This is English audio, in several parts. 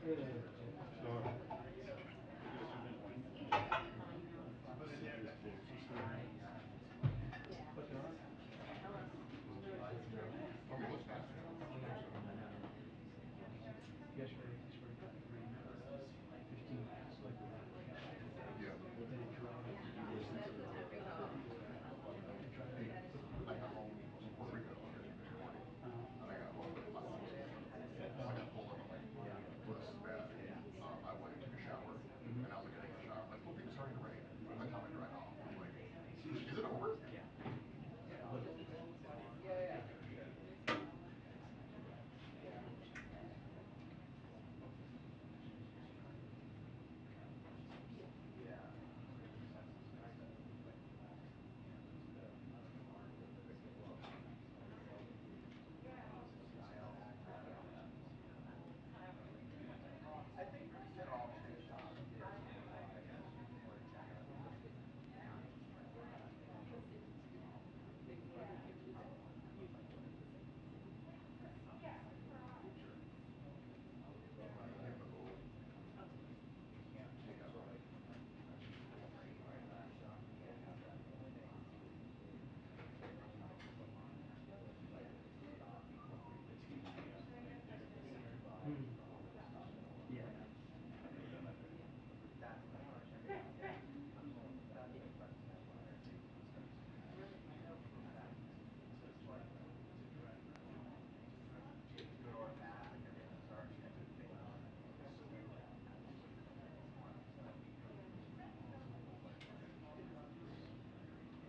Yesterday, he started cutting the green 15 minutes, like we had. Yeah. Then it dried. To Try to put the I got home from Puerto Rico yesterday morning, and I got home at like 6 p.m. So I got pulled up. I'm like, well, this is bad. I went and took a shower, and I was getting in the shower. I'm like, okay, it's starting to rain. By the time I dried off, I'm like, is it over? Chemical takeout.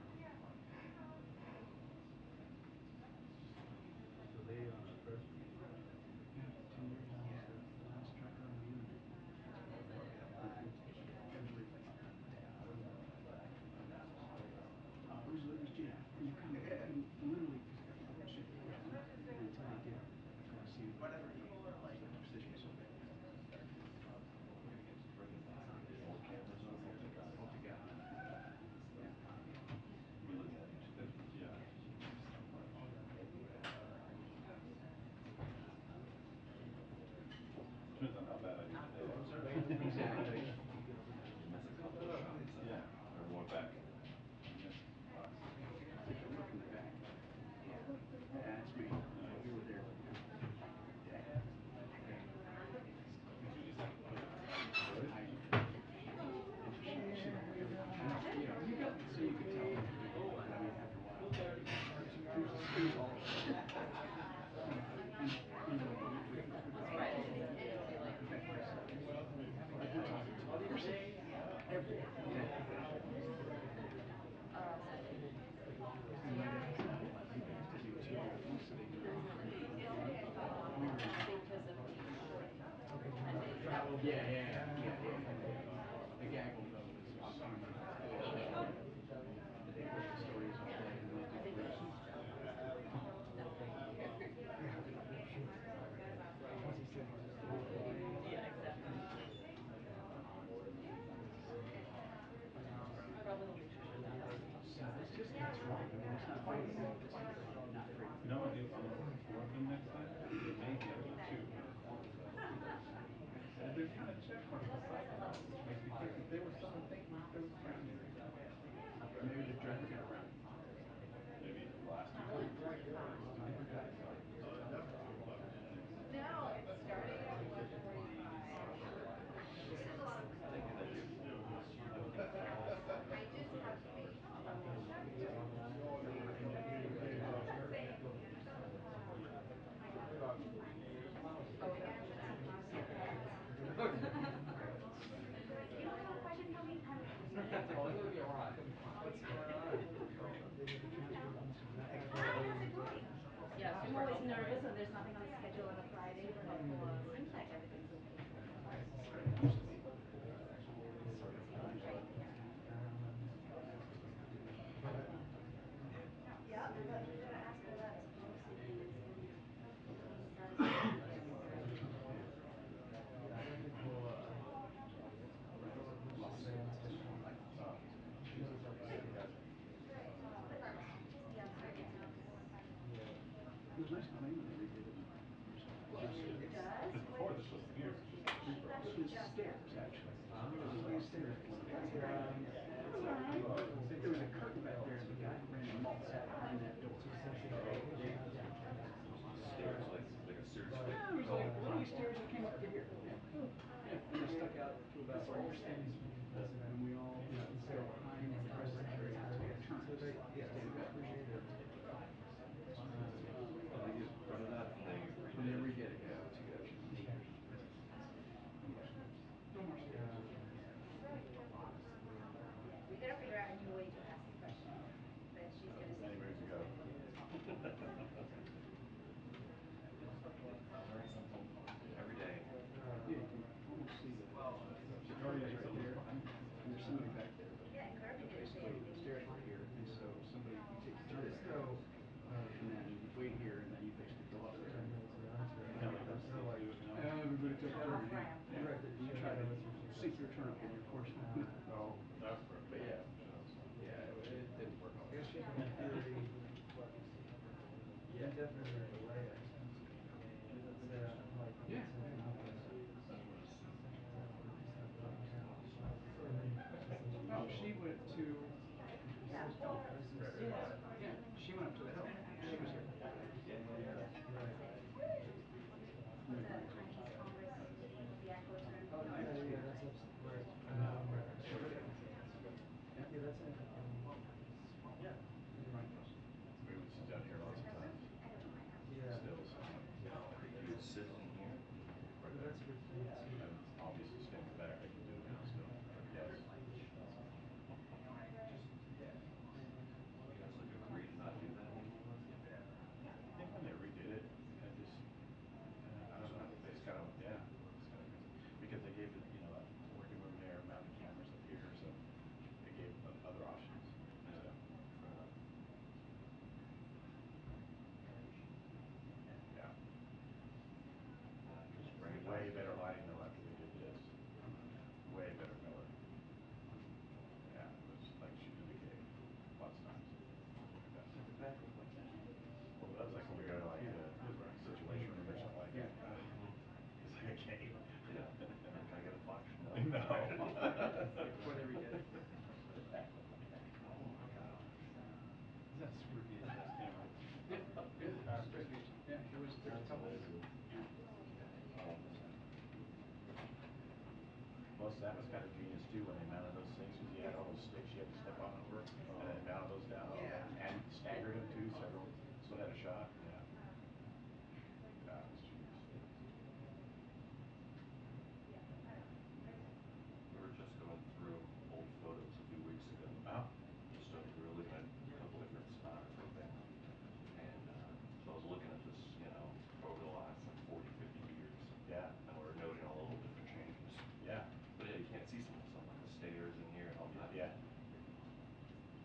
Yeah. So they first. Yeah, 10 years. I was the last tracker on the unit. Every. It was Jan. You kind of literally shit until they did kind of see the precision so big. Old cameras on multi-gallon. Yeah. Yeah. Depends on how bad I need it. Exactly. Miss a couple of shots. Yeah. Everyone back. Take a look in the back. That's me. We were there. Yeah. Hiding. And she you know, so you could tell. But I mean, after a while, it was all. And you know, the gaggle though was they put the stories all day and then they do briefs. It's just that's right. I mean, it's not fighting. It's not free. You know what? If I'm looking for them next time, maybe I do too. They're kind of checked on the site now. Makes me think that they were selling things that was brand new. Maybe the driver got around. Maybe last year. No, it's starting at 1:45. Thank you. I just have faith. Oh, yeah. You don't have a question for me? What's going on? Hi, how's it going? Yeah, I'm always nervous when there's nothing on the schedule on a Friday, but it seems like everything's okay. Yeah, but you're gonna ask her that supposedly is It was nice to claim when they redid it. It does? group in your course. Oh, that's right. But yeah, it didn't work out. I guess she had a theory. Yeah. Indefinitely delay, I think. Yeah. No, she went to. Yeah, she went up to the hill. She was here. Yeah. The Chinese Congress meeting, the actual term. Oh, yeah, that's right. Yeah, that's it. Yeah. We would sit down here lots of times. Yeah. Still sitting up. You would sit in here? Right Well, there. that's good for you too. And obviously standing back, I can do it now still. But yes. Yeah. You guys like agree to not do that anymore? I think when they redid it, I just, I don't know. They just kind of, yeah. Just kind of, because they gave it, you know, a working room there, mounted cameras up here, so they gave other options. Yeah. So, Fair enough. yeah. Just bring it Way back. better lighting though after they did this. Way better color. Yeah, it was like shooting the cake lots of times. At the back looked like that. Well, that was like when we got like a situation room or something like that. Mm-hmm. It's like a cave. Yeah. Can I get a flash? No. Before they redid it. Oh my gosh. Is that super VHS camera? Yeah, straight beach. Yeah, there's a That's couple. amazing. Yeah. Most of that was kind of genius too when they mounted those things, because you had all those sticks you had to step on over, and then mounted those down. Yeah. And staggered them too, several, so they had a shot. Yeah. That was genius. We were just going through old photos a few weeks ago. Oh. Just we were looking at a couple different spots, I think. And so I was looking at this, you know, over the last like 40, 50 years. Yeah. And we were noting all the little different changes. Yeah. But yeah, you can't see some of the stuff like the stairs in here and all that. Yeah.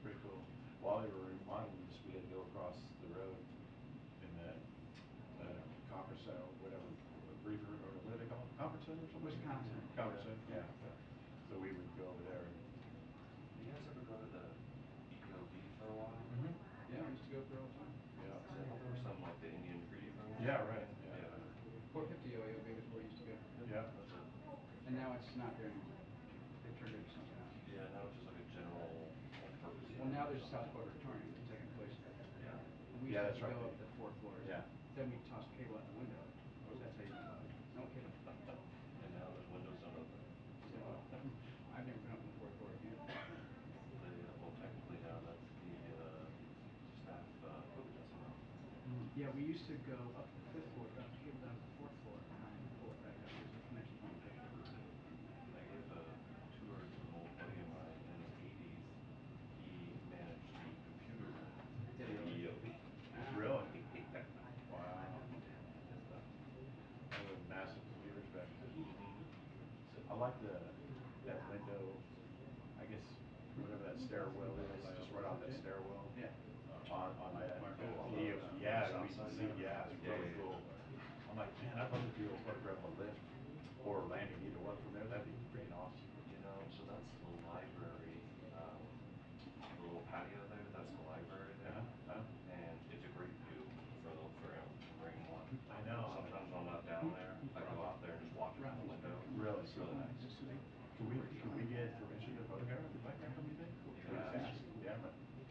Pretty cool. While they were remodeling this, we had to go across the road in the conference center, whatever, briefer, or what do they call it? Conference center or something? Was it conference center? Conference center, yeah. So we would go over there and. You guys ever go to the EOB for a while? Mm-hmm. Yeah, I used to go through all the time. Yeah. There were some like the Indian treaty rooms. Yeah, right. Yeah. Yeah. 450 OEOB was where we used to go. Yeah. That's it. And now it's not there anymore. They turned it into something else. Yeah, now it's just like a general all-purpose. Well, now there's a South Dakota returning taking place there. Yeah. We Yeah, used that's to right. go up the 4th floor. Yeah. Then we tossed cable out the window. Of course, that's how you no kidding. And now the windows don't open. I've never been up on the 4th floor again. Well, technically now that's the staff COVID testing room. Yeah, we used to go up to the 5th floor, drop the cable down to the 4th floor, and then pull it back up. There's a connection point there. I gave a tour to an old buddy of mine in his 80s. He managed the computer room for the EOB. Really? Yeah. Wow. That was a massive computers back then. So I like that window, I guess, whatever that stairwell is, just right off that stairwell. Yeah. On that. on EOB. the Yeah, south we can side, see, yeah. yeah, it's Yeah, really yeah, cool. yeah. I'm like, man, I'd love to be able to photograph a lift or landing, either one from there. That'd be freaking awesome. You know, so that's the library, the little patio there, that's the library there. And it's a great view for Ring 1. I know. Sometimes when I'm not down there, I go out there and just watch it from the window. Really? It's really nice. Can we get permission to photograph it back there, you think? Yeah.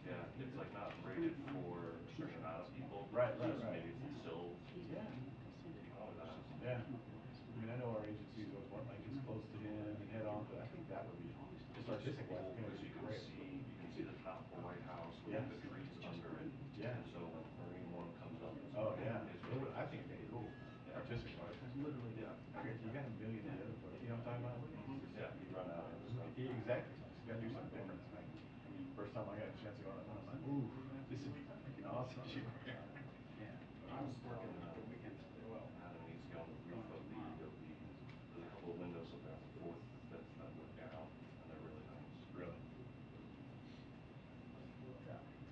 Yeah, it's like not rated for a certain amount of people. Right. Just maybe some stills. Yeah. You can always ask. Yeah. I mean, I know our agencies always want like just close to him and head on, but I think that would be just artistic wise. Because you can see the top of the White House with the trees under it. Yeah. And so when Marine One comes up, Oh yeah. it's really I think it'd be cool. Yeah. Artistic wise. Literally. Yeah. Okay, you got a million of the other photos. You know what I'm talking about? Yeah, you run out of stuff. Yeah, exactly. You gotta do something different. Like, I mean, first time I got a chance to go on that one, I'm like, ooh, this would be freaking awesome. Yeah. I was working the weekends as well. out in East on the roof of the EOB. There's a couple of windows up there on the 4th, 5th that look down, and they're really nice. Really?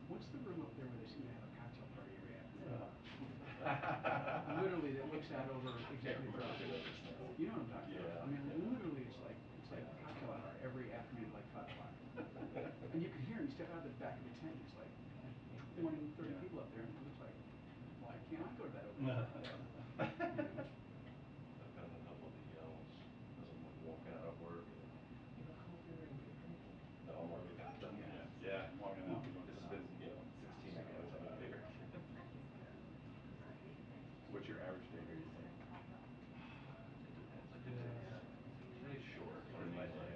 What's the room up there where they seem to have a cocktail party every afternoon? Literally, that looks out over executive. You know what I'm talking about? Yeah. I mean, literally, it's like cocktail step out of the back of the tent, and it's like 20, 30 people up there, and it looks like, why can't I go to bed over there? You know? I've gotten a couple of emails as I'm like walking out of work. No, I'm working. Yeah, Walking out. this has been 16 minutes. I'm out of here. What's your average day here, you think? It depends. Like today's short. Or light day?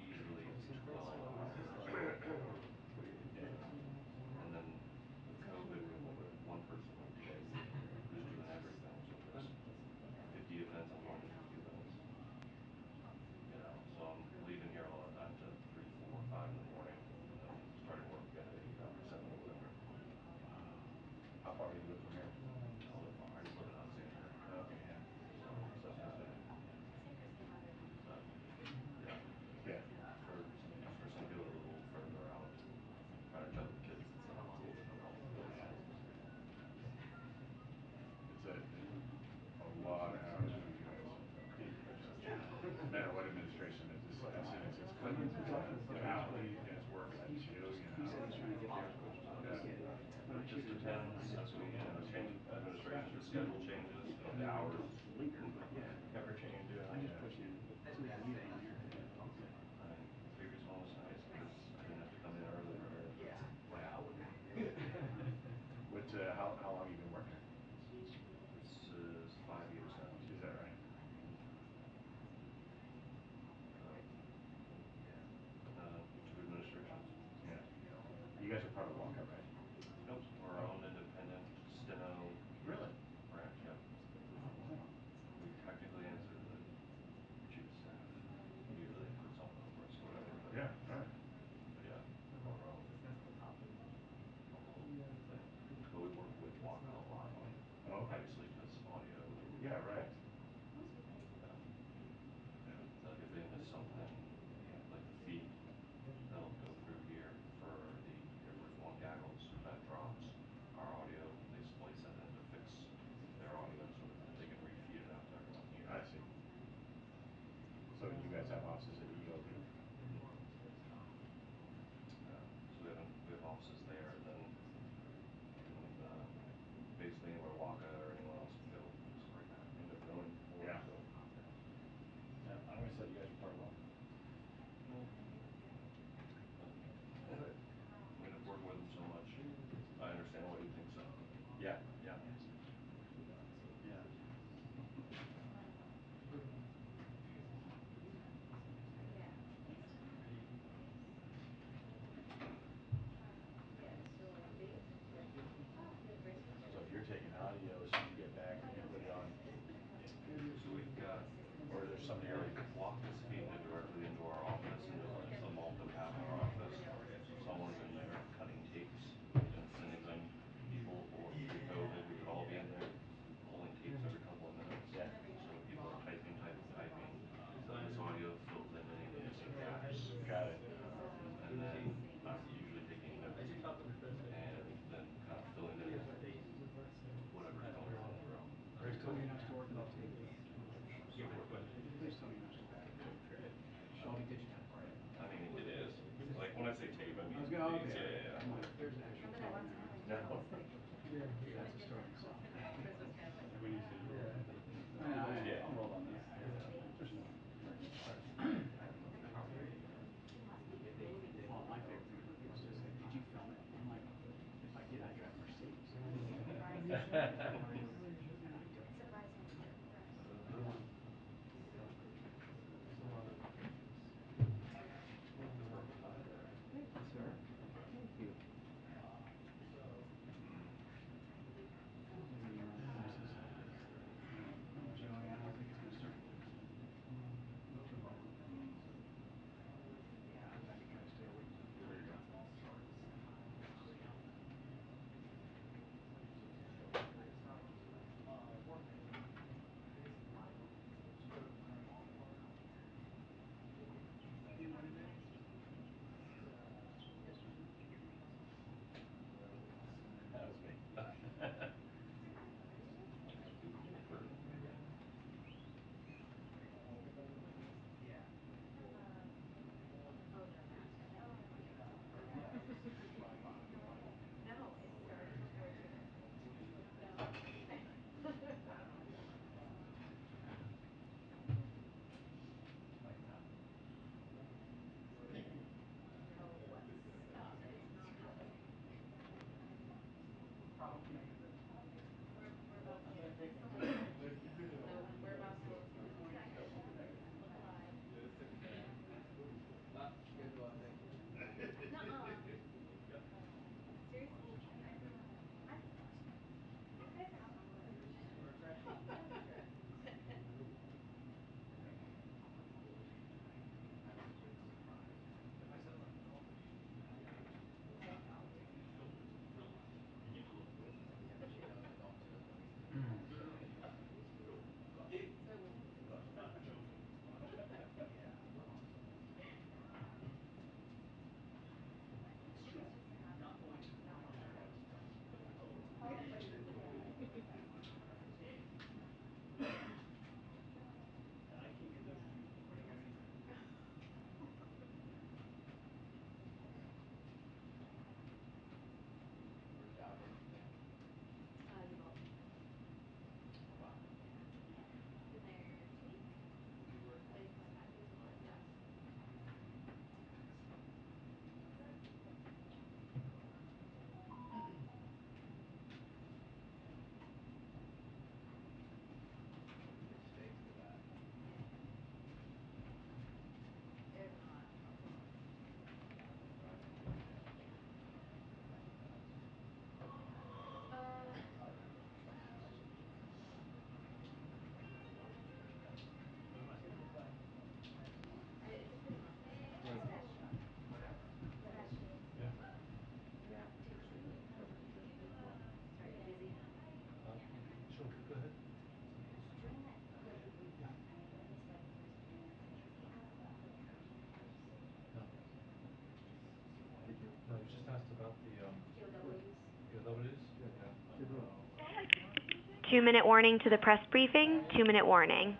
Easily 12 hours. Yeah. And then with COVID, we have like one person a day who's doing everything. So there's 50 events. I'm going to 50 events. You know, so I'm leaving here all the time to 3, 4, 5 in the morning, and then starting work again at 7 or whatever. How far do you live from here? I live far. I just live in Alexandria. Okay, yeah. So, but yeah, Yeah. for some people a little further out, trying to juggle kids, it's a little difficult. Yeah. It's a lot of hours for you guys. No matter what administration it is, as soon as it's Clinton, it's it's working it too, you know. He said he's trying to get there as quick as possible. Yeah. Get it. When I It just shoot depends as we, change administration, the schedule changes, the hours linger, but yeah. never change. I just pushed in 2 days in there. I mean, previous one was nice because I didn't have to come in earlier. What, how long have you been working? This is 5 years now. Is that right? Two administrations. Yeah. You guys are part of Walker, right? Nope, we're our own independent steno Really? branch. Yep. We technically answer to the chief of staff. Usually put someone over us or whatever. But Yeah, right. yeah, we're our own. But we work with Walker a lot. Oh, okay. Obviously, because audio. Yeah, right. So like if they miss something, like the feed that'll go through here for the Air Force One gaggles, if that drops, our audio, they splice that in to fix their audio so that they can refeed it out to everyone here. I see. So you guys have offices at EOB? So we have offices there, and then basically anywhere Waka or anyone else can go, just right now end up going for. Yeah. So. Yeah, I always thought you guys were part of Walker. I end up working with them so much. I understand why you think so. Yeah, yeah. Yeah. So if you're taking audio, as soon as you get back, you put it on. So we've got, Or there's somebody already. Waka's feeding it directly into our office, into the vault that we have in our office. Someone's in there cutting tapes and sending them to people, or pre-COVID, we would all be in there pulling tapes every couple of minutes. Yeah. So people are typing. Then this audio fills in any missing gaps. Got it. And then I'm usually taking notes and then kind of filling in whatever's going on in the room. Please tell me you're not still working on tape. Please tell me you're not still working on tape. Should all be digitized, right? I mean, it is. Like when I say tape, I mean Okay. tapes. Yeah. I'm like, there's actual tape now. No. That's a starting song. When you say I'll roll on this. There's no. Well, my favorite thing when people just say, "Did you film it?" I'm like, "If I did, I drive a Mercedes." The purple tie there. Thank you, sir. Thank you. Joey, I don't think it's going to start looking well. I'm glad you try to stay awake. There you go. 2-minute warning to the press briefing. 2-minute warning.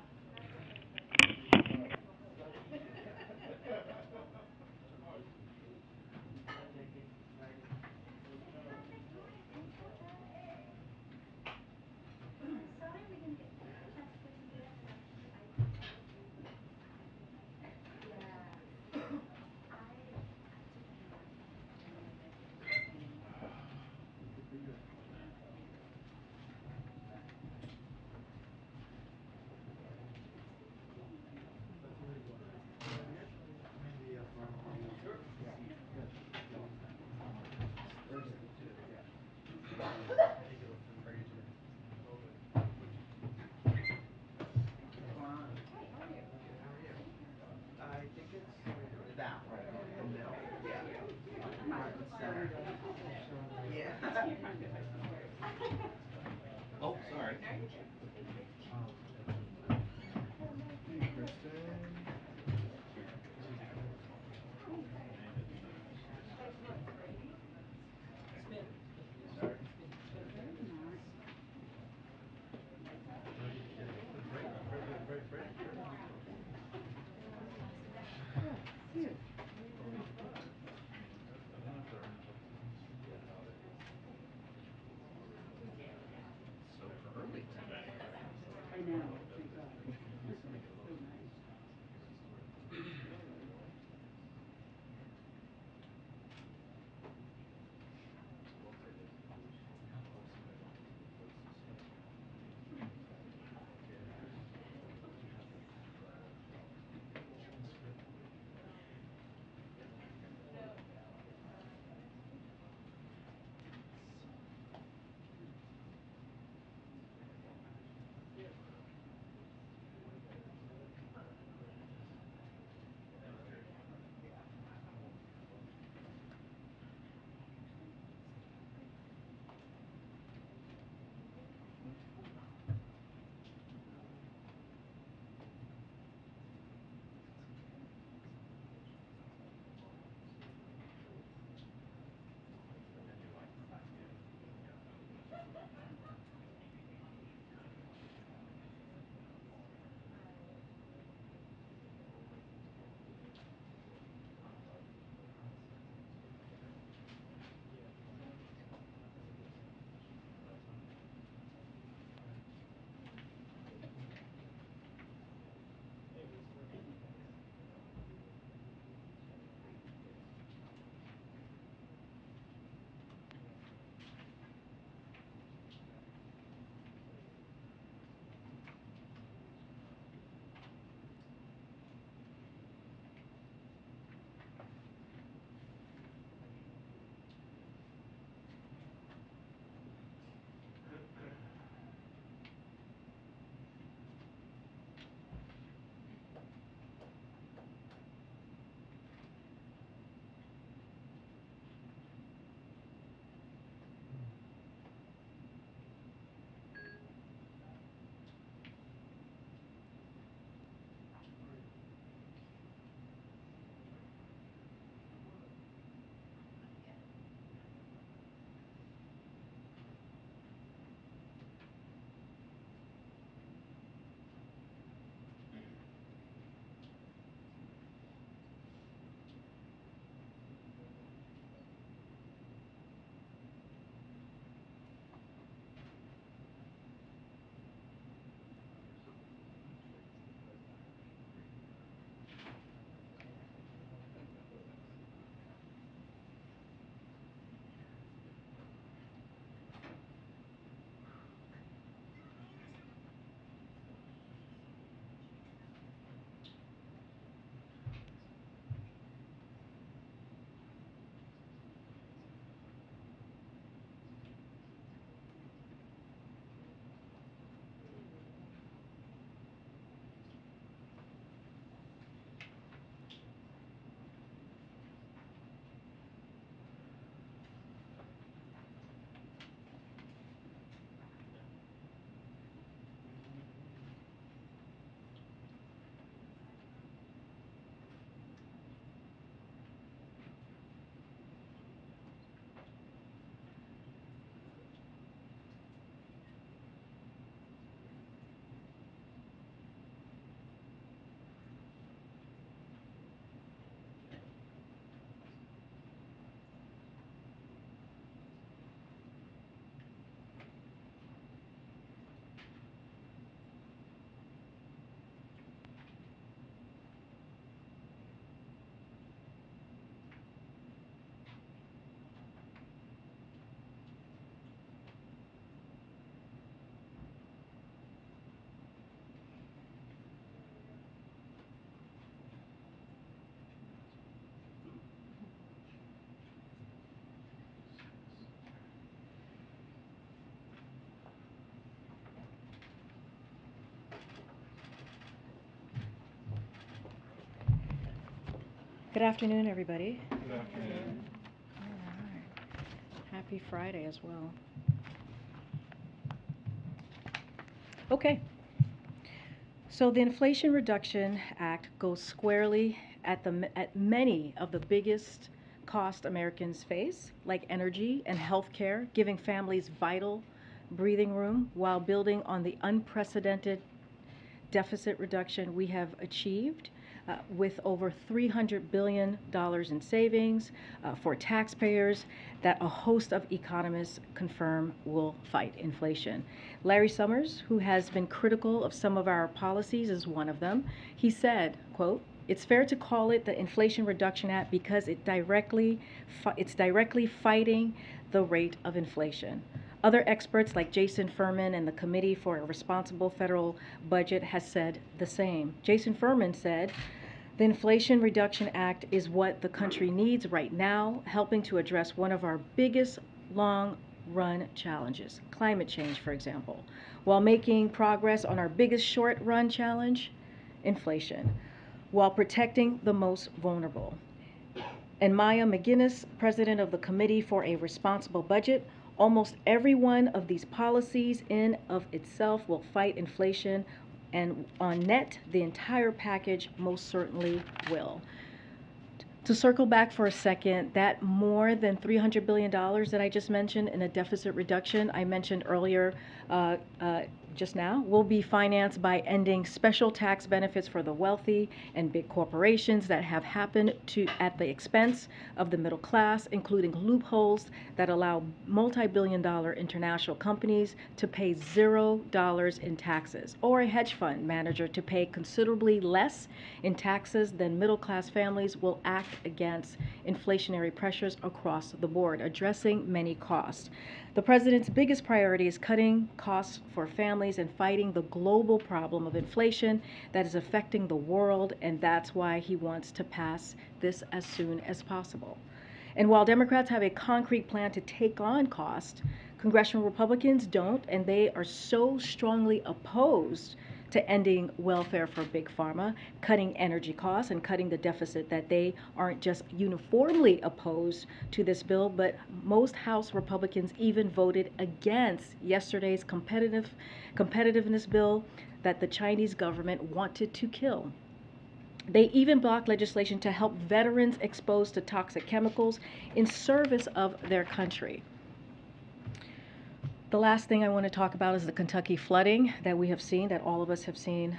I think it's that one in the middle. Yeah. Front and center. Yeah. Oh, sorry. Hey, Kristen. So early today. I know. Good afternoon, everybody. Good afternoon. All right. Happy Friday as well. Okay. So the Inflation Reduction Act goes squarely at many of the biggest costs Americans face, like energy and health care, giving families vital breathing room while building on the unprecedented deficit reduction we have achieved with over $300 billion in savings for taxpayers that a host of economists confirm will fight inflation. Larry Summers, who has been critical of some of our policies, is one of them. He said, quote, "It's fair to call it the Inflation Reduction Act because it's directly fighting the rate of inflation." Other experts like Jason Furman and the Committee for a Responsible Federal Budget has said the same. Jason Furman said, "The Inflation Reduction Act is what the country needs right now, helping to address one of our biggest long-run challenges, climate change, for example, while making progress on our biggest short-run challenge, inflation, while protecting the most vulnerable." And Maya McGinnis, president of the Committee for a Responsible Budget, "Almost every one of these policies in of itself will fight inflation, and on net, the entire package most certainly will." To circle back for a second, that more than $300 billion that I just mentioned in a deficit reduction I mentioned earlier just now will be financed by ending special tax benefits for the wealthy and big corporations that have happened at the expense of the middle class, including loopholes that allow multi-billion-dollar international companies to pay $0 in taxes, or a hedge fund manager to pay considerably less in taxes than middle-class families will act against inflationary pressures across the board, addressing many costs. The president's biggest priority is cutting costs for families and fighting the global problem of inflation that is affecting the world, and that's why he wants to pass this as soon as possible. And while Democrats have a concrete plan to take on cost, congressional Republicans don't, and they are so strongly opposed to ending welfare for big pharma, cutting energy costs, and cutting the deficit that they aren't just uniformly opposed to this bill, but most House Republicans even voted against yesterday's competitiveness bill that the Chinese government wanted to kill. They even blocked legislation to help veterans exposed to toxic chemicals in service of their country. The last thing I want to talk about is the Kentucky flooding that we have seen, that all of us have seen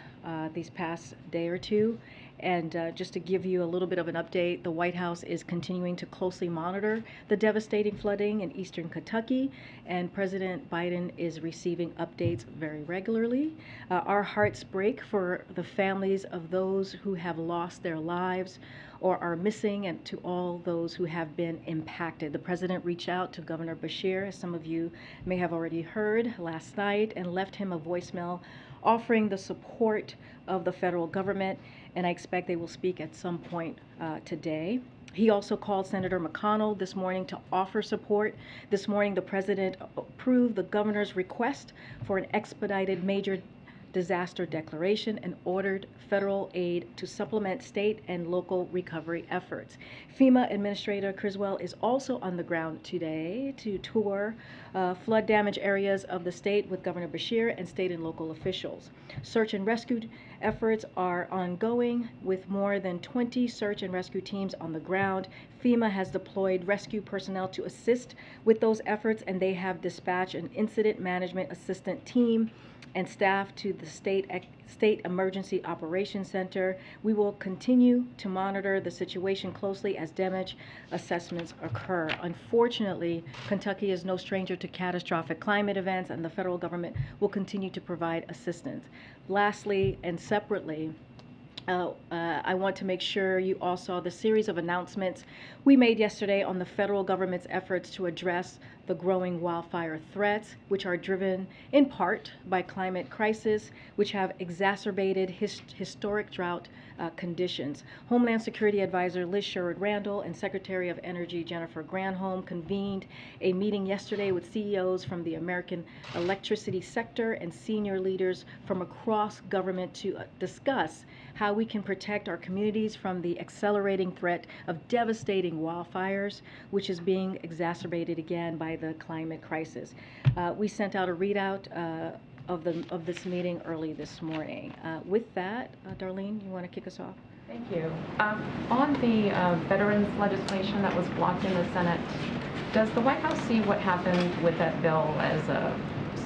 these past day or two. And just to give you a little bit of an update, the White House is continuing to closely monitor the devastating flooding in eastern Kentucky, and President Biden is receiving updates very regularly. Our hearts break for the families of those who have lost their lives or are missing, and to all those who have been impacted. The president reached out to Governor Beshear, as some of you may have already heard, last night, and left him a voicemail offering the support of the federal government, and I expect they will speak at some point today. He also called Senator McConnell this morning to offer support. This morning, the president approved the governor's request for an expedited major disaster declaration and ordered federal aid to supplement state and local recovery efforts. FEMA Administrator Criswell is also on the ground today to tour flood damaged areas of the state with Governor Beshear and state and local officials. Search and rescue efforts are ongoing with more than 20 search and rescue teams on the ground. FEMA has deployed rescue personnel to assist with those efforts, and they have dispatched an incident management assistant team and staff to the State Emergency Operations Center. We will continue to monitor the situation closely as damage assessments occur. Unfortunately, Kentucky is no stranger to catastrophic climate events, and the federal government will continue to provide assistance. Lastly, and separately, I want to make sure you all saw the series of announcements we made yesterday on the federal government's efforts to address the growing wildfire threats, which are driven in part by climate crisis, which have exacerbated historic drought conditions. Homeland Security Advisor Liz Sherwood-Randall and Secretary of Energy Jennifer Granholm convened a meeting yesterday with CEOs from the American electricity sector and senior leaders from across government to discuss how we can protect our communities from the accelerating threat of devastating wildfires, which is being exacerbated again by the climate crisis. We sent out a readout of this meeting early this morning. With that, Darlene, you want to kick us off? Thank you. On the veterans legislation that was blocked in the Senate, does the White House see what happened with that bill as a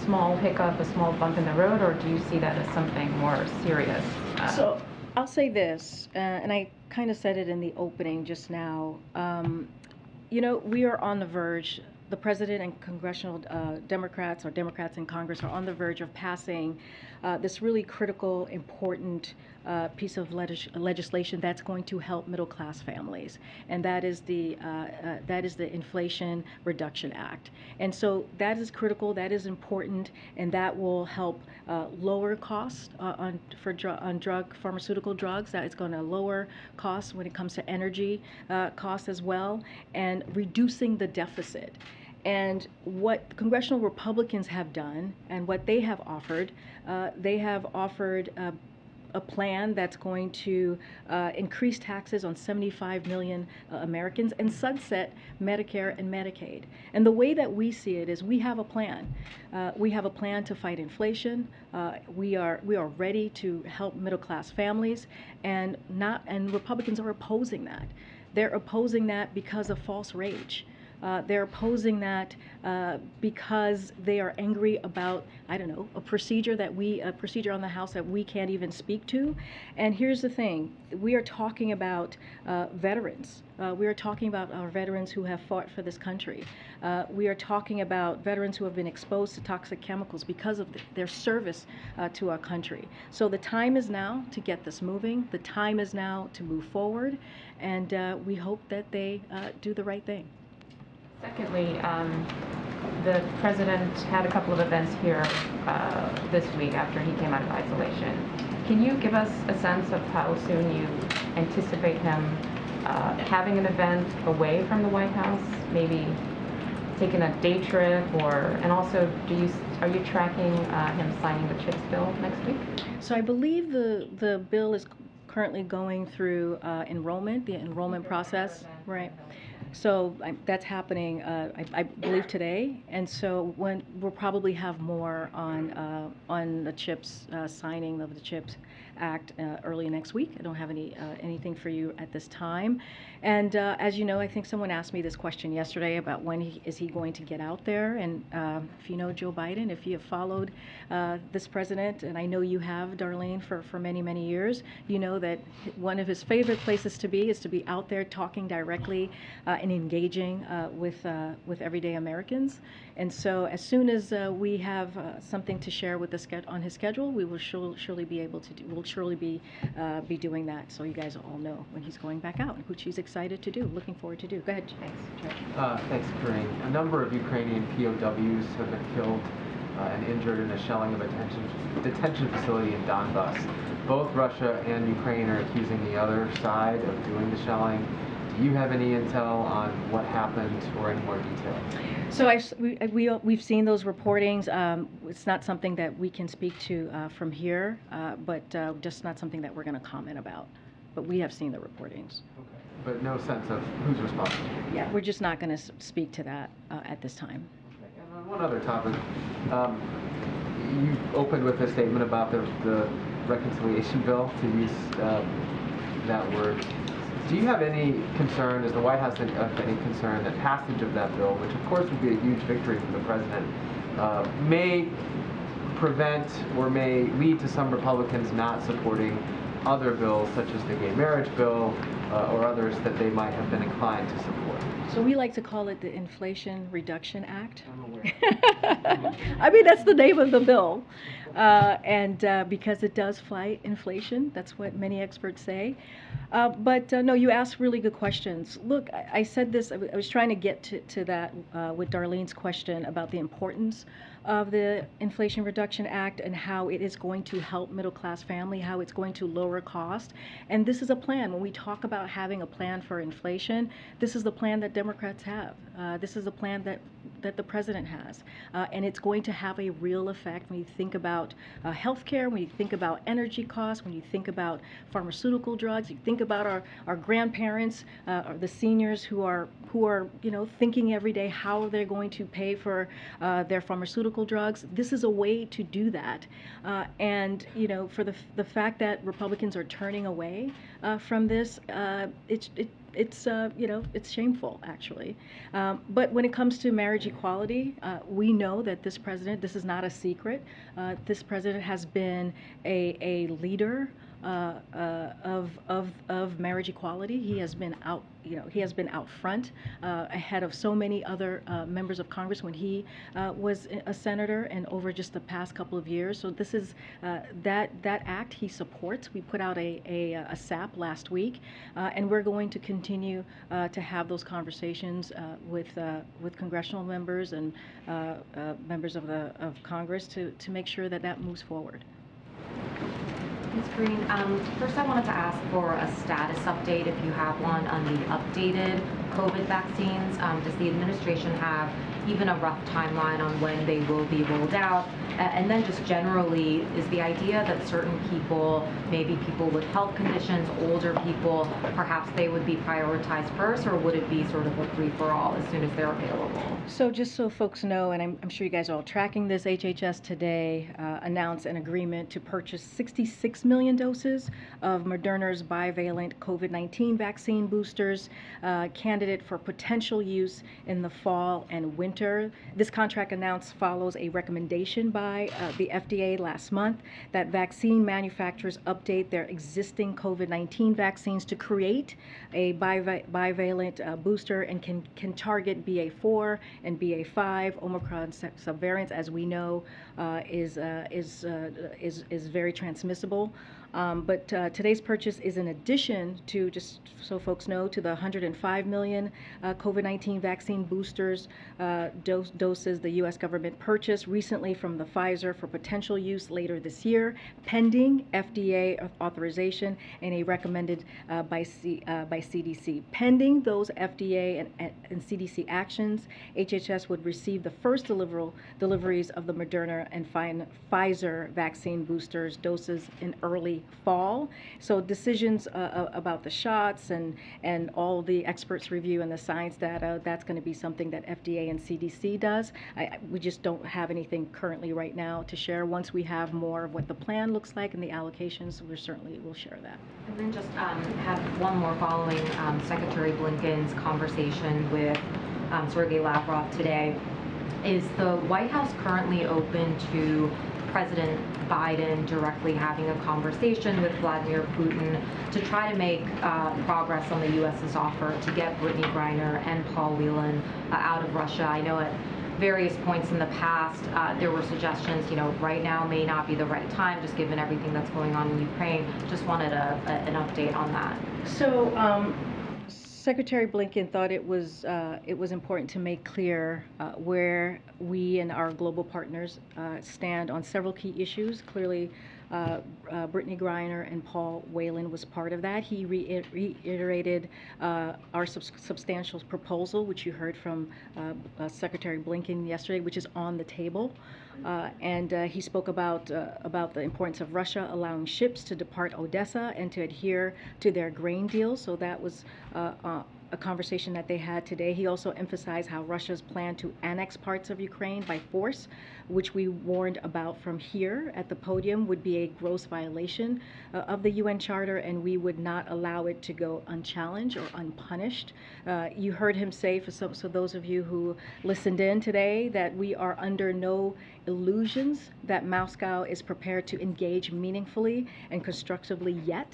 small hiccup, a small bump in the road, or do you see that as something more serious? So I'll say this, and I kind of said it in the opening just now. You know, we are on the verge. The president and congressional Democrats, or Democrats in Congress, are on the verge of passing this really critical, important piece of legislation that's going to help middle-class families, and that is the Inflation Reduction Act. And so that is critical, that is important, and that will help lower costs on pharmaceutical drugs. That is going to lower costs when it comes to energy costs as well, and reducing the deficit. And what congressional Republicans have done and what they have offered a plan that's going to increase taxes on 75 million Americans and sunset Medicare and Medicaid. And the way that we see it is we have a plan. We have a plan to fight inflation. We are ready to help middle-class families, and Republicans are opposing that. They're opposing that because of false rage. They're opposing that because they are angry about, I don't know, a procedure on the House that we can't even speak to. And here's the thing: we are talking about veterans. We are talking about our veterans who have fought for this country. We are talking about veterans who have been exposed to toxic chemicals because of their service to our country. So the time is now to get this moving. The time is now to move forward, and we hope that they do the right thing. Secondly, the president had a couple of events here this week after he came out of isolation. Can you give us a sense of how soon you anticipate him having an event away from the White House, maybe taking a day trip, and also are you tracking him signing the CHIPS bill next week? So I believe the bill is currently going through the enrollment process, right? So that's happening, I believe, today, and so we'll probably have more on the CHIPS signing of the CHIPS Act early next week. I don't have anything for you at this time. And as you know, I think someone asked me this question yesterday about when is he going to get out there. And if you know Joe Biden, if you have followed this president, and I know you have, Darlene, for many, many years, you know that one of his favorite places to be is to be out there talking directly and engaging with everyday Americans. And so as soon as we have something to share with on his schedule, we will surely be able to do. We'll surely be doing that, so you guys all know when he's going back out, which he's excited to do. Looking forward to do. Go ahead. Thanks. Thanks, Karine. A number of Ukrainian POWs have been killed and injured in a shelling of a detention facility in Donbas. Both Russia and Ukraine are accusing the other side of doing the shelling. Do you have any intel on what happened or any more detail? So we've seen those reportings. It's not something that we can speak to from here, but just not something that we're going to comment about. But we have seen the reportings. Okay. But no sense of who's responsible? Yeah, we're just not going to speak to that at this time. Okay. And on one other topic, you opened with a statement about the reconciliation bill, to use that word. Do you have any concern, does the White House have any concern that passage of that bill, which of course would be a huge victory for the president, may prevent or may lead to some Republicans not supporting other bills such as the gay marriage bill or others that they might have been inclined to support? So we like to call it the Inflation Reduction Act. I'm aware. I mean, that's the name of the bill. Because it does fight inflation, that's what many experts say. No, you asked really good questions. Look, I said this, I was trying to get to that with Darlene's question about the importance of the Inflation Reduction Act and how it is going to help middle-class family, how it's going to lower cost. And this is a plan. When we talk about having a plan for inflation, this is the plan that Democrats have. This is a plan that the president has. And it's going to have a real effect when you think about healthcare, when you think about energy costs, when you think about pharmaceutical drugs, you think about our grandparents, or the seniors who are thinking every day how they're going to pay for their pharmaceutical drugs. This is a way to do that. For the fact that Republicans are turning away from this, it's shameful, actually. But when it comes to marriage equality, we know that this president, this is not a secret, this president has been a leader of marriage equality. He has been out front, ahead of so many other members of Congress when he was a senator, and over just the past couple of years. So this is that act he supports. We put out a SAP last week, and we're going to continue to have those conversations with congressional members and members of Congress to make sure that moves forward. Ms. Karine, first I wanted to ask for a status update, if you have one, on the updated COVID vaccines. Does the administration have even a rough timeline on when they will be rolled out? And then just generally, is the idea that certain people, maybe people with health conditions, older people, perhaps they would be prioritized first, or would it be sort of a free-for-all as soon as they're available? So just so folks know, and I'm sure you guys are all tracking this, HHS today announced an agreement to purchase 66 million doses of Moderna's bivalent COVID-19 vaccine boosters, candidate for potential use in the fall and winter. This contract announced follows a recommendation by the FDA last month that vaccine manufacturers update their existing COVID-19 vaccines to create a bivalent booster and can target BA4 and BA5. Omicron subvariants, as we know, is very transmissible. But today's purchase is in addition to, just so folks know, to the 105 million COVID-19 vaccine boosters doses the U.S. government purchased recently from the Pfizer for potential use later this year, pending FDA authorization and a recommended by CDC. Pending those FDA and CDC actions, HHS would receive the first deliveries of the Moderna and Pfizer vaccine boosters doses in early fall. So decisions about the shots and all the experts' review and the science data, that's going to be something that FDA and CDC does. We just don't have anything currently right now to share. Once we have more of what the plan looks like and the allocations, we'll share that. And then just have one more following Secretary Blinken's conversation with Sergei Lavrov today. Is the White House currently open to President Biden directly having a conversation with Vladimir Putin to try to make progress on the U.S.'s offer to get Brittany Griner and Paul Whelan out of Russia? I know at various points in the past there were suggestions, right now may not be the right time, just given everything that's going on in Ukraine. Just wanted an update on that. So Secretary Blinken thought it was important to make clear where we and our global partners stand on several key issues. Clearly, Brittany Griner and Paul Whelan was part of that. He reiterated our substantial proposal, which you heard from Secretary Blinken yesterday, which is on the table. And he spoke about the importance of Russia allowing ships to depart Odessa and to adhere to their grain deal. So that was a conversation that they had today. He also emphasized how Russia's plan to annex parts of Ukraine by force, which we warned about from here at the podium, would be a gross violation of the UN Charter, and we would not allow it to go unchallenged or unpunished. You heard him say, so those of you who listened in today, that we are under no illusions that Moscow is prepared to engage meaningfully and constructively yet.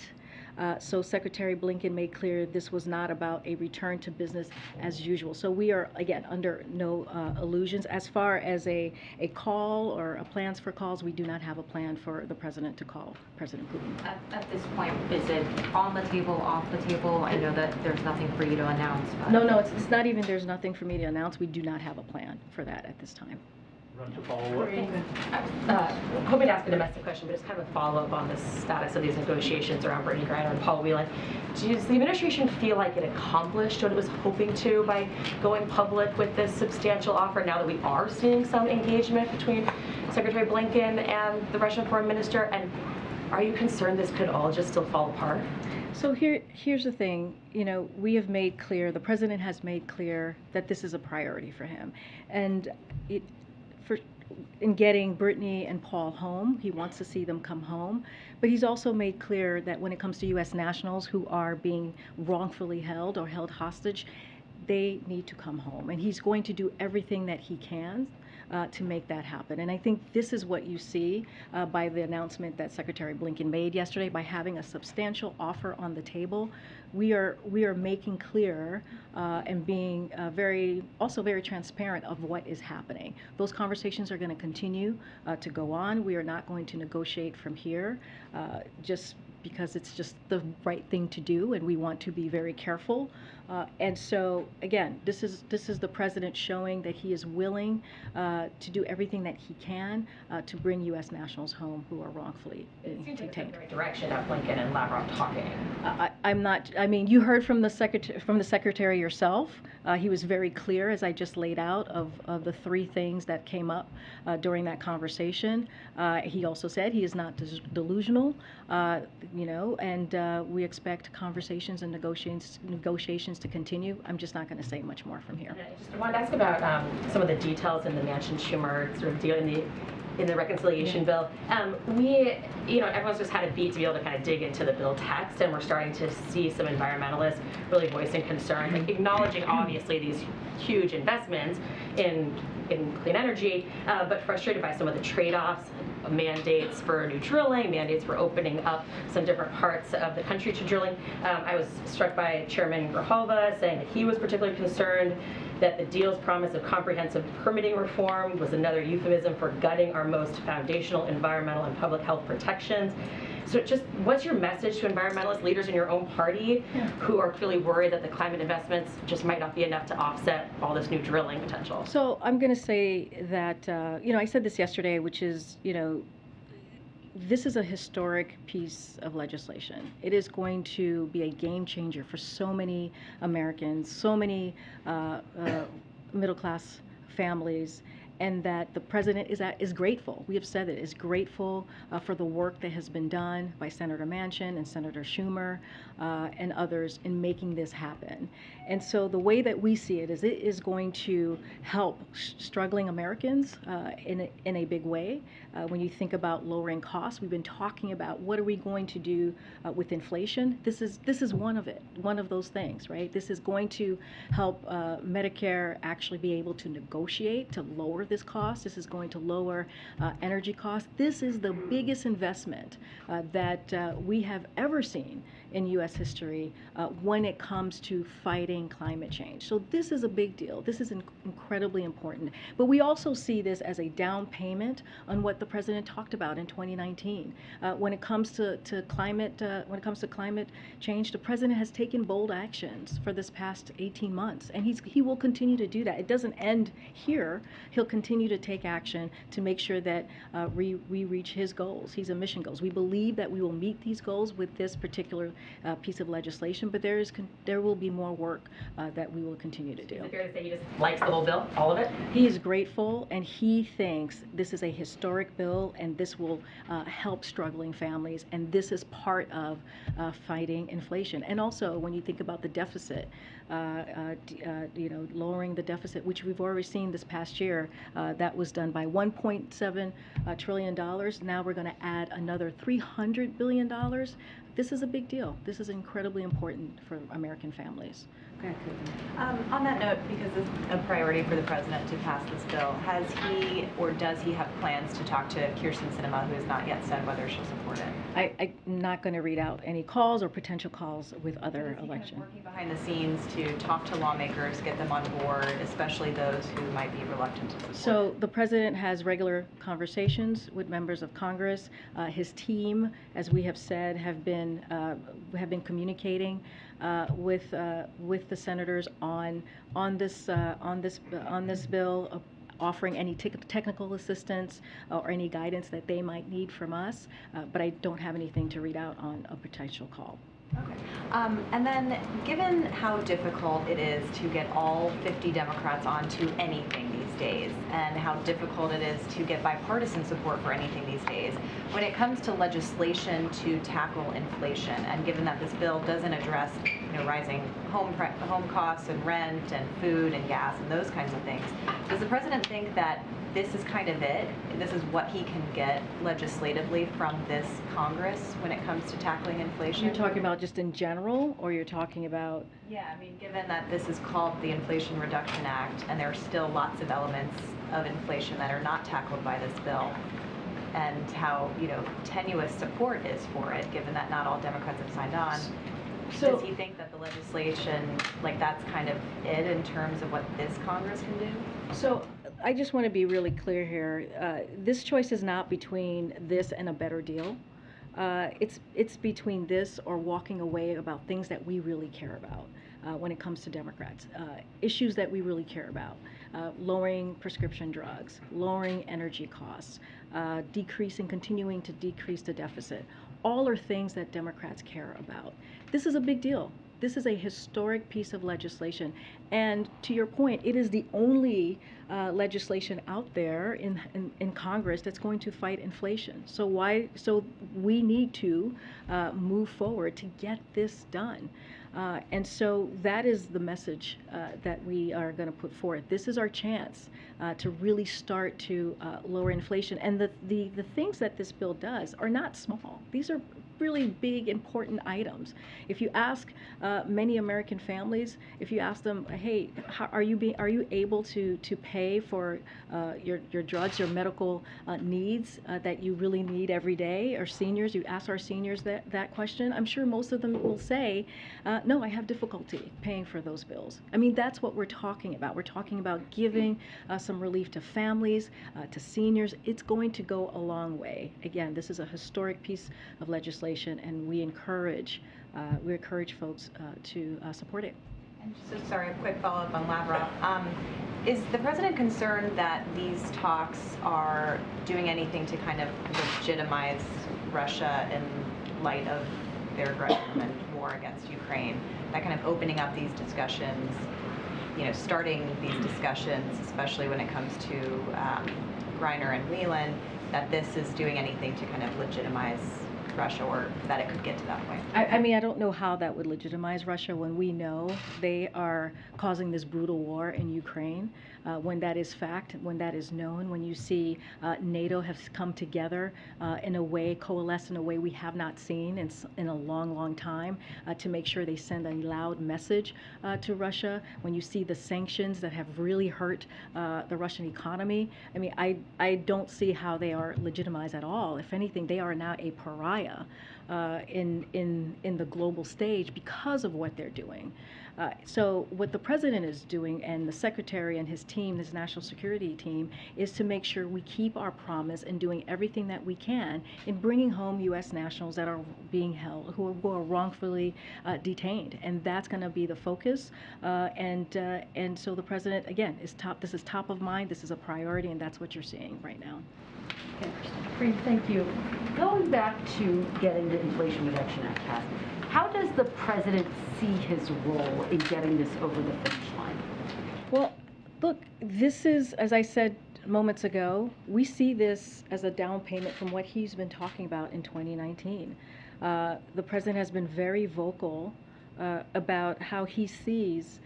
So Secretary Blinken made clear this was not about a return to business as usual. So we are, again, under no illusions. As far as a call or a plans for calls, we do not have a plan for the president to call President Putin. At this point, is it on the table, off the table? I know that there's nothing for you to announce. But No, it's not even there's nothing for me to announce. We do not have a plan for that at this time. To follow up. I was hoping to ask a domestic question, but it's kind of a follow-up on the status of these negotiations around Brittany Griner and Paul Whelan. Does the administration feel like it accomplished what it was hoping to by going public with this substantial offer now that we are seeing some engagement between Secretary Blinken and the Russian foreign minister? And are you concerned this could all just still fall apart? So here's the thing, we have made clear, the president has made clear that this is a priority for him. And in getting Brittany and Paul home, he wants to see them come home. But he's also made clear that when it comes to U.S. nationals who are being wrongfully held or held hostage, they need to come home. And he's going to do everything that he can to make that happen. And I think this is what you see by the announcement that Secretary Blinken made yesterday, by having a substantial offer on the table. We are making clear and being very transparent of what is happening. Those conversations are going to continue to go on. We are not going to negotiate from here just because it's just the right thing to do, and we want to be very careful. And so, again, this is the president showing that he is willing to do everything that he can to bring U.S. nationals home who are wrongfully detained. It seems like the right direction of Blinken and Lavrov talking. I'm not. I mean, you heard from the secretary yourself. He was very clear, as I just laid out, of the three things that came up during that conversation. He also said he is not delusional, and we expect conversations and negotiations to continue. I'm just not going to say much more from here. I just wanted to ask about some of the details in the Manchin-Schumer sort of deal in the reconciliation bill. Everyone's just had a beat to be able to kind of dig into the bill text, and we're starting to see some environmentalists really voicing concern, acknowledging obviously these huge investments in clean energy, but frustrated by some of the trade-offs, mandates for new drilling, mandates for opening up some different parts of the country to drilling. I was struck by Chairman Grijalva saying that he was particularly concerned that the deal's promise of comprehensive permitting reform was another euphemism for gutting our most foundational environmental and public health protections. So just what's your message to environmentalist leaders in your own party who are clearly worried that the climate investments just might not be enough to offset all this new drilling potential? So I'm going to say that, I said this yesterday, which is, this is a historic piece of legislation. It is going to be a game changer for so many Americans, so many middle-class families, and that the president is grateful. We have said it, is grateful for the work that has been done by Senator Manchin and Senator Schumer and others in making this happen. And so the way that we see it is going to help struggling Americans in a big way. When you think about lowering costs, we've been talking about what are we going to do with inflation. This is one of those things, right? This is going to help Medicare actually be able to negotiate to lower this cost. This is going to lower energy costs. This is the biggest investment that we have ever seen in U.S. history when it comes to fighting climate change. So this is a big deal. This is incredibly important. But we also see this as a down payment on what the president talked about in 2019. When it comes to climate change, the president has taken bold actions for this past 18 months, and he will continue to do that. It doesn't end here. He'll continue to take action to make sure that we reach his goals, his emission goals. We believe that we will meet these goals with this particular piece of legislation, but there will be more work that we will continue to do. Is it fair to say he just likes the whole bill, all of it? He is grateful, and he thinks this is a historic bill, and this will help struggling families, and this is part of fighting inflation. And also, when you think about the deficit, lowering the deficit, which we've already seen this past year, that was done by $1.7 trillion. Now we're going to add another $300 billion. This is a big deal. This is incredibly important for American families. On that note, because it's a priority for the president to pass this bill, has he or does he have plans to talk to Kirsten Sinema, who has not yet said whether she'll support it? I'm not going to read out any calls or potential calls with other elections. Working behind the scenes to talk to lawmakers, get them on board, especially those who might be reluctant to support So it. the president has regular conversations with members of Congress. His team, as we have said, have been communicating with the senators on this bill, offering any technical assistance or any guidance that they might need from us. But I don't have anything to read out on a potential call. Okay. And then, given how difficult it is to get all 50 Democrats onto anything these days, and how difficult it is to get bipartisan support for anything these days, when it comes to legislation to tackle inflation, and given that this bill doesn't address, rising home costs and rent and food and gas and those kinds of things, does the president think that this is kind of it? This is what he can get legislatively from this Congress when it comes to tackling inflation? You're talking about just in general, or you're talking about? Yeah, I mean, given that this is called the Inflation Reduction Act, and there are still lots of elements of inflation that are not tackled by this bill, and how, tenuous support is for it, given that not all Democrats have signed on. So, does he think that the legislation, that's kind of it in terms of what this Congress can do? So I just want to be really clear here. This choice is not between this and a better deal. It's between this or walking away about things that we really care about when it comes to Democrats. Issues that we really care about. Lowering prescription drugs, lowering energy costs, continuing to decrease the deficit. All are things that Democrats care about. This is a big deal. This is a historic piece of legislation. And to your point, it is the only legislation out there in Congress that's going to fight inflation. So we need to move forward to get this done. And so that is the message that we are going to put forth. This is our chance to really start to lower inflation. And the things that this bill does are not small. These are really big, important items. If you ask many American families, if you ask them, hey, are you able to pay for your drugs, your medical needs that you really need every day, or seniors, you ask our seniors that question, I'm sure most of them will say, no, I have difficulty paying for those bills. I mean, that's what we're talking about. We're talking about giving some relief to families, to seniors. It's going to go a long way. Again, this is a historic piece of legislation, and we encourage folks to support it. And just a quick follow-up on Lavrov. Is the president concerned that these talks are doing anything to kind of legitimize Russia in light of their aggression and war against Ukraine? That kind of opening up these discussions, starting these discussions, especially when it comes to Griner and Whelan, that this is doing anything to kind of legitimize Russia, or that it could get to that point? I mean, I don't know how that would legitimize Russia when we know they are causing this brutal war in Ukraine. When that is fact, when that is known, when you see NATO has come together in a way, coalesce in a way we have not seen in a long, long time to make sure they send a loud message to Russia. When you see the sanctions that have really hurt the Russian economy, I mean, I don't see how they are legitimized at all. If anything, they are now a pariah in the global stage because of what they're doing. So what the president is doing, and the secretary and his team, his national security team, is to make sure we keep our promise and doing everything that we can in bringing home U.S. nationals that are being held, who are wrongfully detained, and that's going to be the focus. And so the president, again, this is top of mind. This is a priority, and that's what you're seeing right now. Karine, thank you. Going back to getting the Inflation Reduction Act passed, how does the president see his role in getting this over the finish line? Well, look, this is, as I said moments ago, we see this as a down payment from what he's been talking about in 2019. The president has been very vocal about how he sees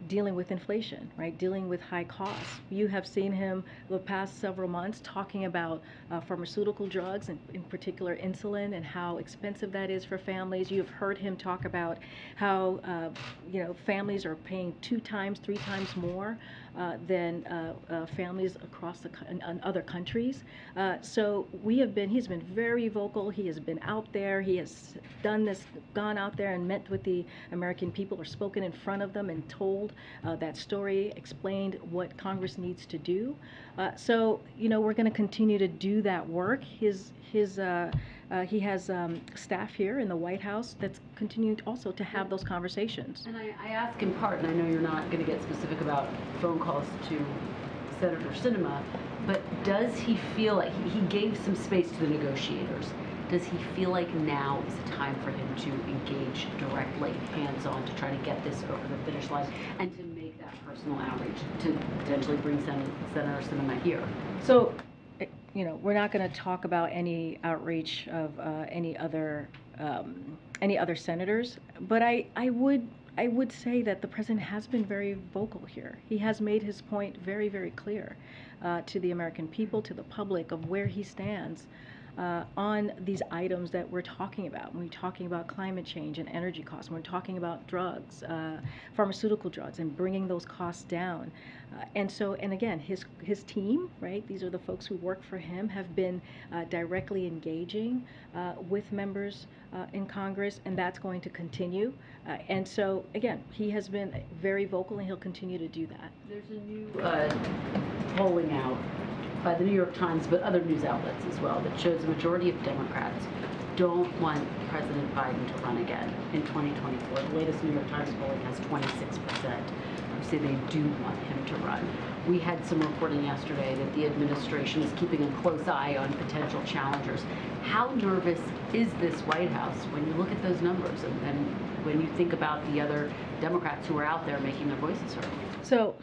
dealing with inflation, right? Dealing with high costs. You have seen him the past several months talking about pharmaceutical drugs, and in particular insulin, and how expensive that is for families. You've heard him talk about how families are paying 2 times, 3 times more than families across in other countries. So he's been very vocal. He has been out there. He has done this, gone out there and met with the American people, or spoken in front of them and told that story, explained what Congress needs to do. So we're going to continue to do that work. He has staff here in the White House that's continuing also to have those conversations. And I ask in part, and I know you're not going to get specific about phone calls to Senator Sinema, but does he feel like he gave some space to the negotiators? Does he feel like now is the time for him to engage directly, hands-on, to try to get this over the finish line and to make that personal outreach to potentially bring Senator Sinema here? So, we're not going to talk about any outreach of any other senators, but I would say that the president has been very vocal here. He has made his point very, very clear to the American people, to the public, of where he stands on these items that we're talking about. When we're talking about climate change and energy costs, when we're talking about drugs, pharmaceutical drugs, and bringing those costs down. And again, his team, right? These are the folks who work for him, have been directly engaging with members in Congress, and that's going to continue. And so, again, he has been very vocal, and he'll continue to do that. There's a new polling out by the New York Times, but other news outlets as well, that shows a majority of Democrats don't want President Biden to run again in 2024. The latest New York Times polling has 26% who say they do want him to run. We had some reporting yesterday that the administration is keeping a close eye on potential challengers. How nervous is this White House when you look at those numbers and when you think about the other Democrats who are out there making their voices heard? So,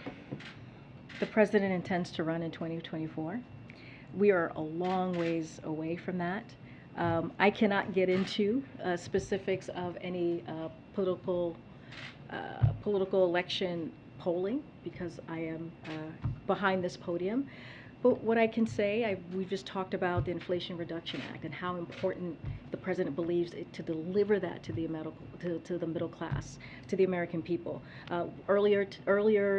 the president intends to run in 2024. We are a long ways away from that. I cannot get into specifics of any political election polling because I am behind this podium. But what I can say, we've just talked about the Inflation Reduction Act and how important the president believes it to deliver that to the middle class, to the American people. Earlier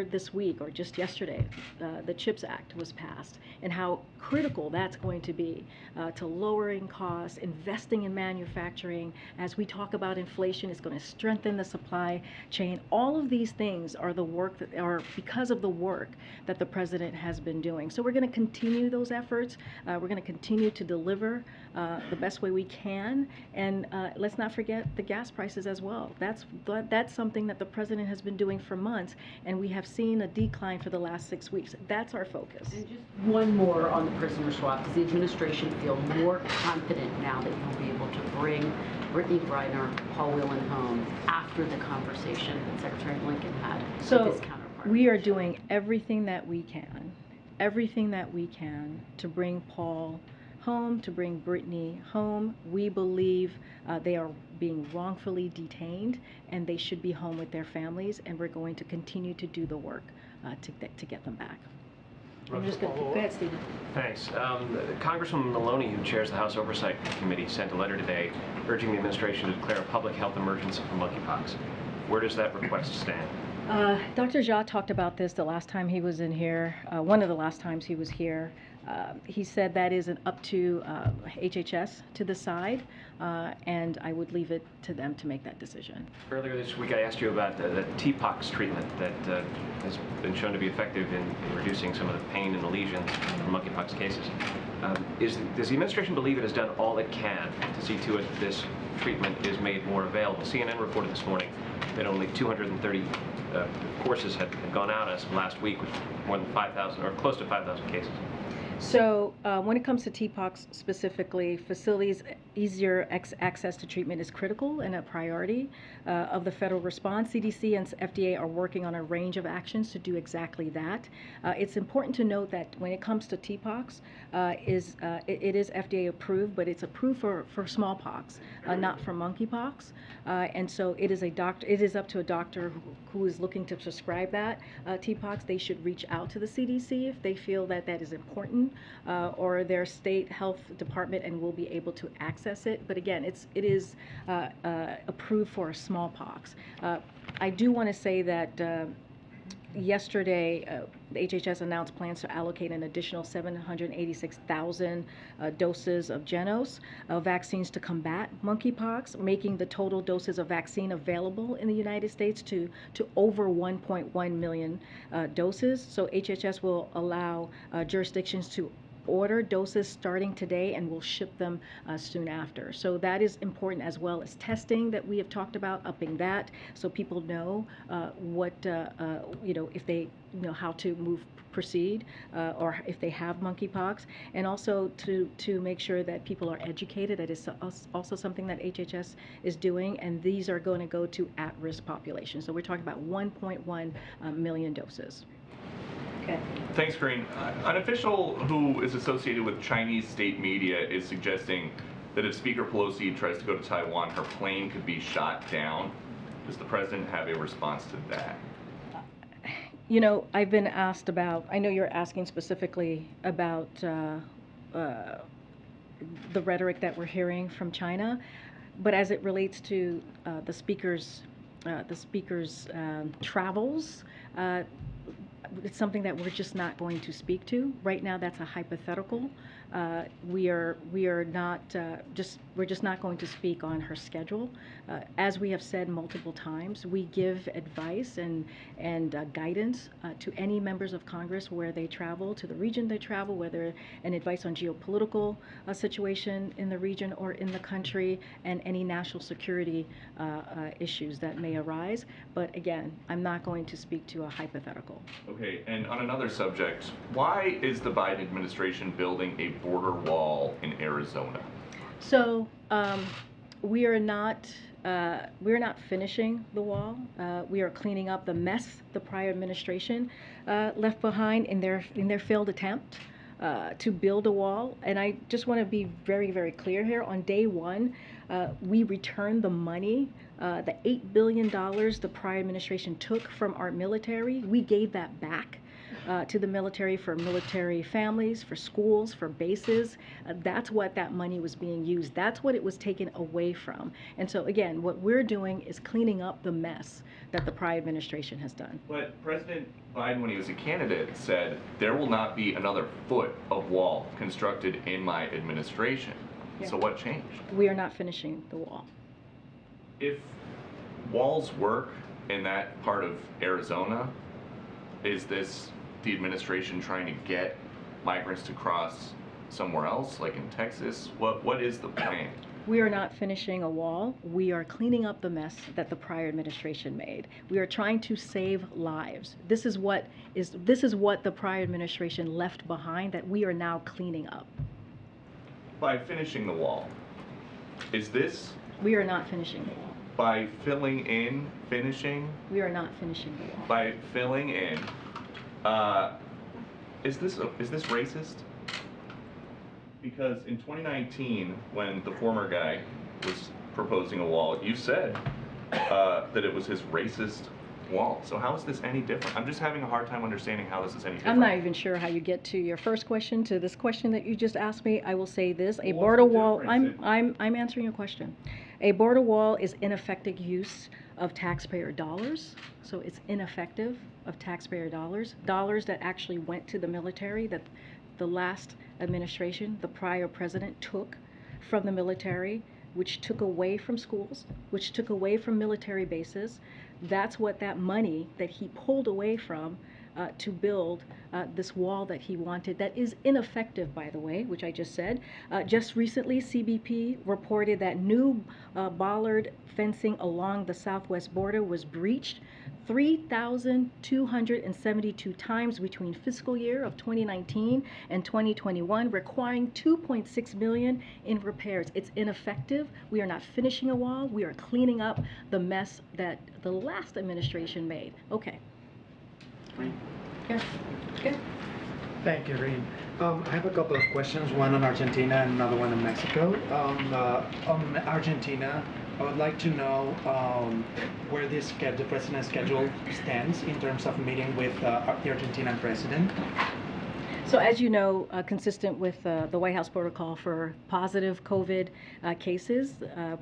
this week, or just yesterday, the CHIPS Act was passed, and how critical that's going to be to lowering costs, investing in manufacturing. As we talk about inflation, it's going to strengthen the supply chain. All of these things are the work that are because of the work that the president has been doing. So we're going to continue those efforts. We're going to continue to deliver the best way we can, and let's not forget the gas prices as well. That's something that the president has been doing for months, and we have seen a decline for the last 6 weeks. That's our focus. And just one more on the prisoner swap. Does the administration feel more confident now that you'll be able to bring Brittany Griner, Paul Whelan home after the conversation that Secretary Blinken had with his counterpart? We are doing everything that we can to bring Paul home, to bring Brittany home. We believe they are being wrongfully detained, and they should be home with their families, and we're going to continue to do the work to get them back. I'm just going to go ahead, Stephen. Thanks. Congresswoman Maloney, who chairs the House Oversight Committee, sent a letter today urging the administration to declare a public health emergency for monkeypox. Where does that request stand? Dr. Jha talked about this the last time he was in here, one of the last times he was here. He said that is up to HHS to decide, and I would leave it to them to make that decision. Earlier this week I asked you about the T-Pox treatment that has been shown to be effective in reducing some of the pain and the lesions from monkeypox cases. Does the administration believe it has done all it can to see to it that this treatment is made more available? CNN reported this morning that only 230 courses had gone out as of last week, with more than 5,000 or close to 5,000 cases. So when it comes to TPOXX specifically, facilities easier access to treatment is critical and a priority of the federal response. CDC and FDA are working on a range of actions to do exactly that. It's important to note that when it comes to TPOXX, it is FDA approved, but it's approved for smallpox, not for monkeypox. And so it is up to a doctor who is looking to prescribe that TPOXX. They should reach out to the CDC if they feel that that is important, or their state health department, and will be able to access it. But again, it is approved for smallpox. I do want to say that yesterday, the HHS announced plans to allocate an additional 786,000 doses of Genos vaccines to combat monkeypox, making the total doses of vaccine available in the United States to over 1.1 million doses. So HHS will allow jurisdictions to order doses starting today and will ship them soon after. So that is important, as well as testing that we have talked about, upping that so people know what, if they know how to proceed, or if they have monkeypox, and also to make sure that people are educated. That is also something that HHS is doing, and these are going to go to at-risk populations. So we're talking about 1.1 million doses. Okay. Thanks, Karine. An official who is associated with Chinese state media is suggesting that if Speaker Pelosi tries to go to Taiwan, her plane could be shot down. Does the president have a response to that? You know, I've been asked about, I know you're asking specifically about the rhetoric that we're hearing from China, but as it relates to the speaker's travels, it's something that we're just not going to speak to right now. That's a hypothetical. We're just not going to speak on her schedule. As we have said multiple times, we give advice and guidance to any members of Congress where they travel, to the region they travel, whether an advice on geopolitical situation in the region or in the country, and any national security issues that may arise. But again, I'm not going to speak to a hypothetical. Okay, and on another subject, why is the Biden administration building a border wall in Arizona? So we are not finishing the wall. We are cleaning up the mess the prior administration left behind in their failed attempt to build a wall. And I just want to be very, very clear here. On day one, we returned the money, the $8 billion the prior administration took from our military. We gave that back to the military, for military families, for schools, for bases. That's what that money was being used. That's what it was taken away from. And so again, what we're doing is cleaning up the mess that the prior administration has done. But President Biden, when he was a candidate, said there will not be another foot of wall constructed in my administration. Yeah. So what changed? We are not finishing the wall. If walls work in that part of Arizona, is this the administration trying to get migrants to cross somewhere else, like in Texas? What is the plan? We are not finishing a wall. We are cleaning up the mess that the prior administration made. We are trying to save lives. This is what the prior administration left behind that we are now cleaning up. By finishing the wall, is this? We are not finishing the wall. By filling in, finishing? We are not finishing the wall. By filling in, is this racist? Because in 2019, when the former guy was proposing a wall, you said that it was his racist wall. So how is this any different? I'm just having a hard time understanding how this is any different. I'm not even sure how you get to your first question to this question that you just asked me. I will say this: a border wall. I'm answering your question. A border wall is ineffective use of taxpayer dollars. So it's ineffective of taxpayer dollars that actually went to the military, that the last administration, the prior president, took from the military, which took away from schools, which took away from military bases. That's what that money that he pulled away from to build this wall that he wanted that is ineffective, by the way, which I just said. Just recently, CBP reported that new bollard fencing along the southwest border was breached 3,272 times between fiscal year of 2019 and 2021, requiring $2.6 million in repairs. It's ineffective. We are not finishing a wall. We are cleaning up the mess that the last administration made. Okay. Here. Good. Thank you, Karine. I have a couple of questions, one on Argentina and another one on Mexico. On Argentina, I would like to know where the president's schedule stands in terms of meeting with the Argentinian president. So as you know, consistent with the White House protocol for positive COVID cases,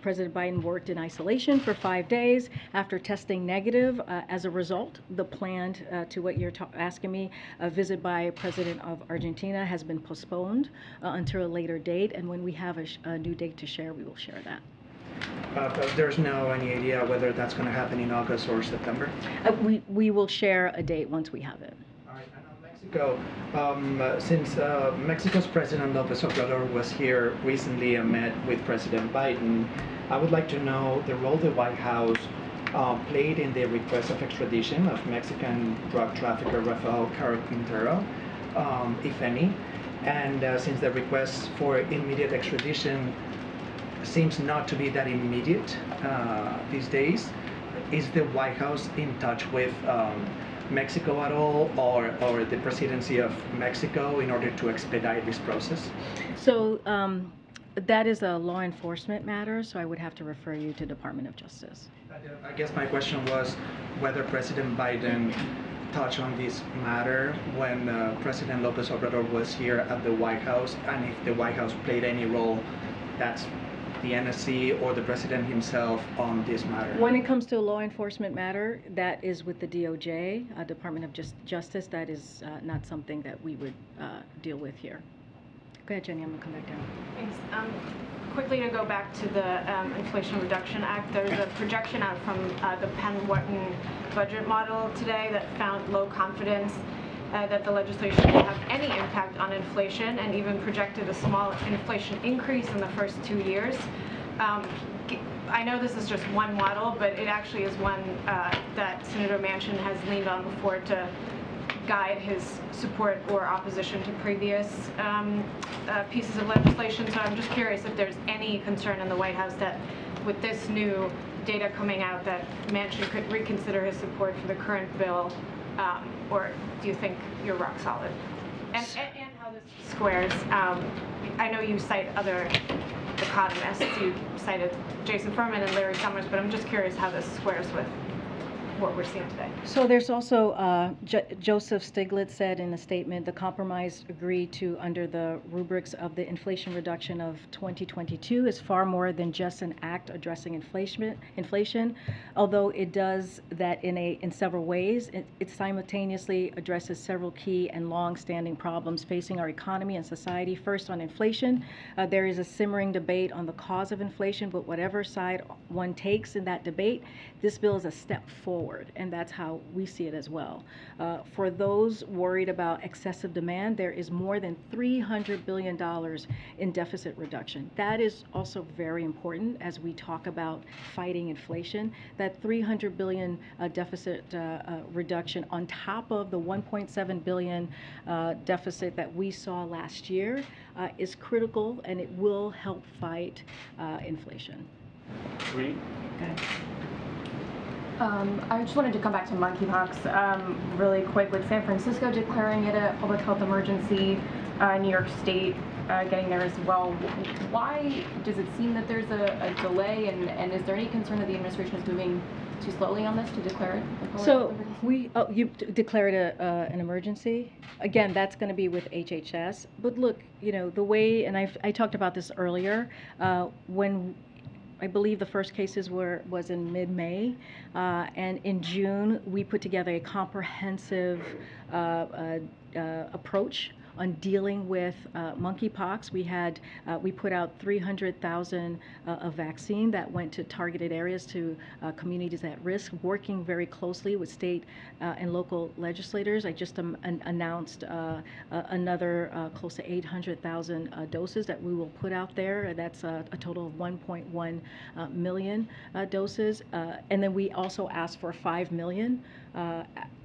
President Biden worked in isolation for 5 days after testing negative. As a result, the planned, to what you're asking me, a visit by President of Argentina has been postponed until a later date. And when we have a new date to share, we will share that. But there's no any idea whether that's going to happen in August or September? We will share a date once we have it. Mexico, since Mexico's President López Obrador was here recently and met with President Biden, I would like to know the role the White House played in the request of extradition of Mexican drug trafficker Rafael Caro Quintero, if any. And since the request for immediate extradition seems not to be that immediate these days, is the White House in touch with Mexico at all, or the presidency of Mexico in order to expedite this process? So that is a law enforcement matter, so I would have to refer you to Department of Justice. I guess my question was whether President Biden touched on this matter when President López Obrador was here at the White House, and if the White House played any role, that's the NSC or the president himself on this matter. When it comes to a law enforcement matter, that is with the DOJ, Department of Justice. That is not something that we would deal with here. Go ahead, Jenny. I'm going to come back down. Thanks. Quickly to go back to the Inflation Reduction Act, there's a projection out from the Penn-Wharton budget model today that found low confidence that the legislation will have any impact on inflation, and even projected a small inflation increase in the first 2 years. I know this is just one model, but it actually is one that Senator Manchin has leaned on before to guide his support or opposition to previous pieces of legislation. So I'm just curious if there's any concern in the White House that with this new data coming out that Manchin could reconsider his support for the current bill, or do you think you're rock solid? And how this squares. I know you cite other economists. You cited Jason Furman and Larry Summers, but I'm just curious how this squares with what we're seeing today. So there's also, Joseph Stiglitz said in a statement, the compromise agreed to under the rubrics of the Inflation Reduction of 2022 is far more than just an act addressing inflation, although it does that in several ways. It simultaneously addresses several key and long-standing problems facing our economy and society. First, on inflation, there is a simmering debate on the cause of inflation, but whatever side one takes in that debate, this bill is a step forward. And that's how we see it as well. For those worried about excessive demand, there is more than $300 billion in deficit reduction. That is also very important as we talk about fighting inflation. That $300 billion deficit reduction on top of the $1.7 billion deficit that we saw last year is critical, and it will help fight inflation. Reed? Okay. I just wanted to come back to monkeypox really quick. With San Francisco declaring it a public health emergency, New York State getting there as well. Why does it seem that there's a delay, and is there any concern that the administration is moving too slowly on this to declare it a public health emergency? You declared an emergency. Again, that's going to be with HHS. But look, you know, the way, and I talked about this earlier, when I believe the first cases was in mid-May, and in June we put together a comprehensive approach on dealing with monkeypox. We put out 300,000 of vaccine that went to targeted areas, to communities at risk, working very closely with state and local legislators. I just announced another close to 800,000 doses that we will put out there. That's a total of 1.1 million doses. And then we also asked for 5 million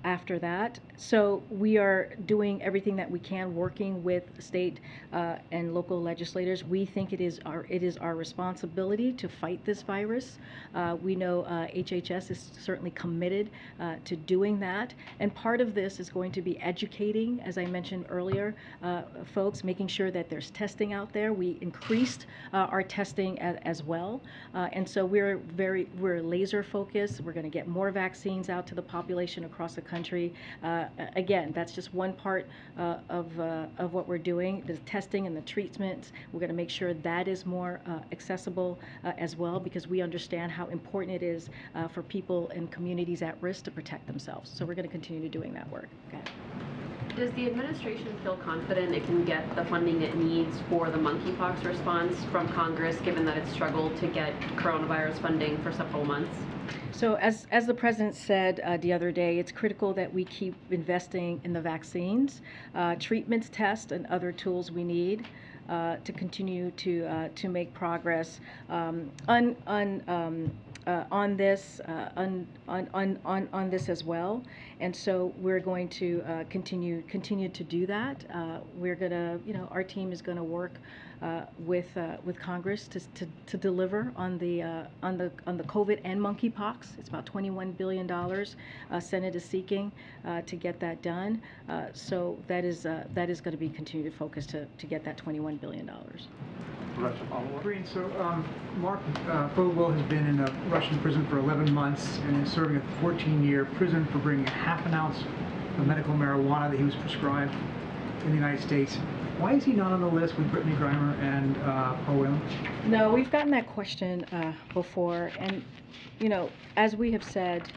after that. So we are doing everything that we can, working with state and local legislators. We think it is our responsibility to fight this virus. We know HHS is certainly committed to doing that. And part of this is going to be educating, as I mentioned earlier, folks, making sure that there's testing out there. We increased our testing as well. And so we're laser focused. We're going to get more vaccines out to the population across the country. Again, that's just one part of what we're doing, the testing and the treatments. We're going to make sure that is more accessible as well, because we understand how important it is for people in communities at risk to protect themselves. So we're going to continue doing that work. Okay. Does the administration feel confident it can get the funding it needs for the monkeypox response from Congress, given that it's struggled to get coronavirus funding for several months? So as the president said the other day, it's critical that we keep investing in the vaccines, treatments, tests, and other tools we need to continue to make progress on this as well. And so we're going to continue to do that. We're gonna, our team is going to work with Congress to deliver on the COVID and monkeypox. It's about $21 billion. Senate is seeking to get that done. So that is going to be continued focus to get that $21 billion. Karine, so Mark Fogel has been in a Russian prison for 11 months and is serving a 14-year prison for bringing half an ounce of medical marijuana that he was prescribed in the United States. Why is he not on the list with Brittany Griner and Paul Whelan? No, we've gotten that question before, and as we have said,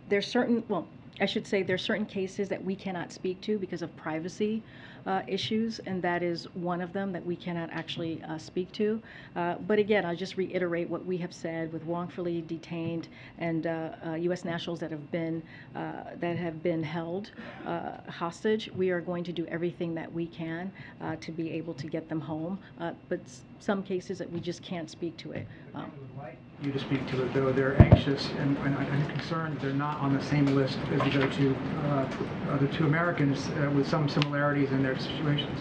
there's certain cases that we cannot speak to because of privacy issues, and that is one of them that we cannot actually speak to. But again, I'll just reiterate what we have said with wrongfully detained and U.S. nationals that have been held hostage. We are going to do everything that we can to be able to get them home. But some cases that we just can't speak to it. You to speak to it, though. They're anxious and concerned they're not on the same list as the other two Americans with some similarities in their situations.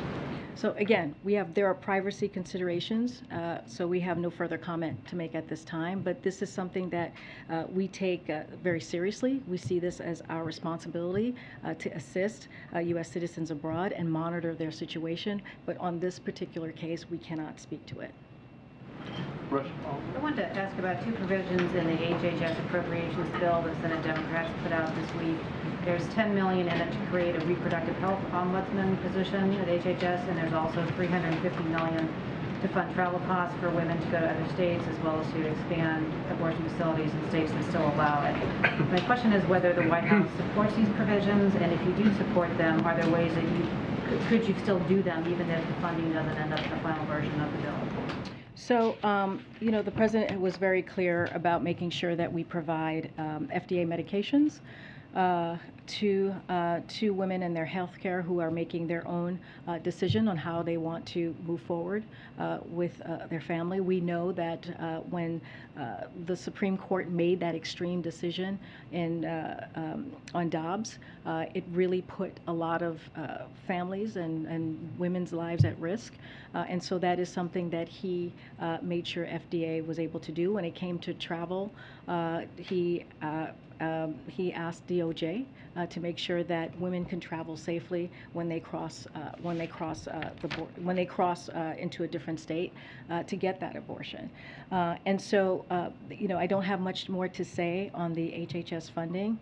So again, there are privacy considerations, so we have no further comment to make at this time, but this is something that we take very seriously. We see this as our responsibility to assist U.S. citizens abroad and monitor their situation, but on this particular case, we cannot speak to it. I wanted to ask about two provisions in the HHS appropriations bill that Senate Democrats put out this week. There's $10 million in it to create a reproductive health ombudsman position at HHS, and there's also $350 million to fund travel costs for women to go to other states, as well as to expand abortion facilities in states that still allow it. My question is whether the White House supports these provisions, and if you do support them, are there ways that could you still do them even if the funding doesn't end up in the final version of the bill? So, the president was very clear about making sure that we provide FDA medications to women and their health care who are making their own decision on how they want to move forward with their family. We know that when the Supreme Court made that extreme decision on Dobbs, it really put a lot of families and women's lives at risk. And so that is something that he made sure FDA was able to do. When it came to travel, he asked DOJ to make sure that women can travel safely when they cross into a different state to get that abortion. And so, I don't have much more to say on the HHS funding.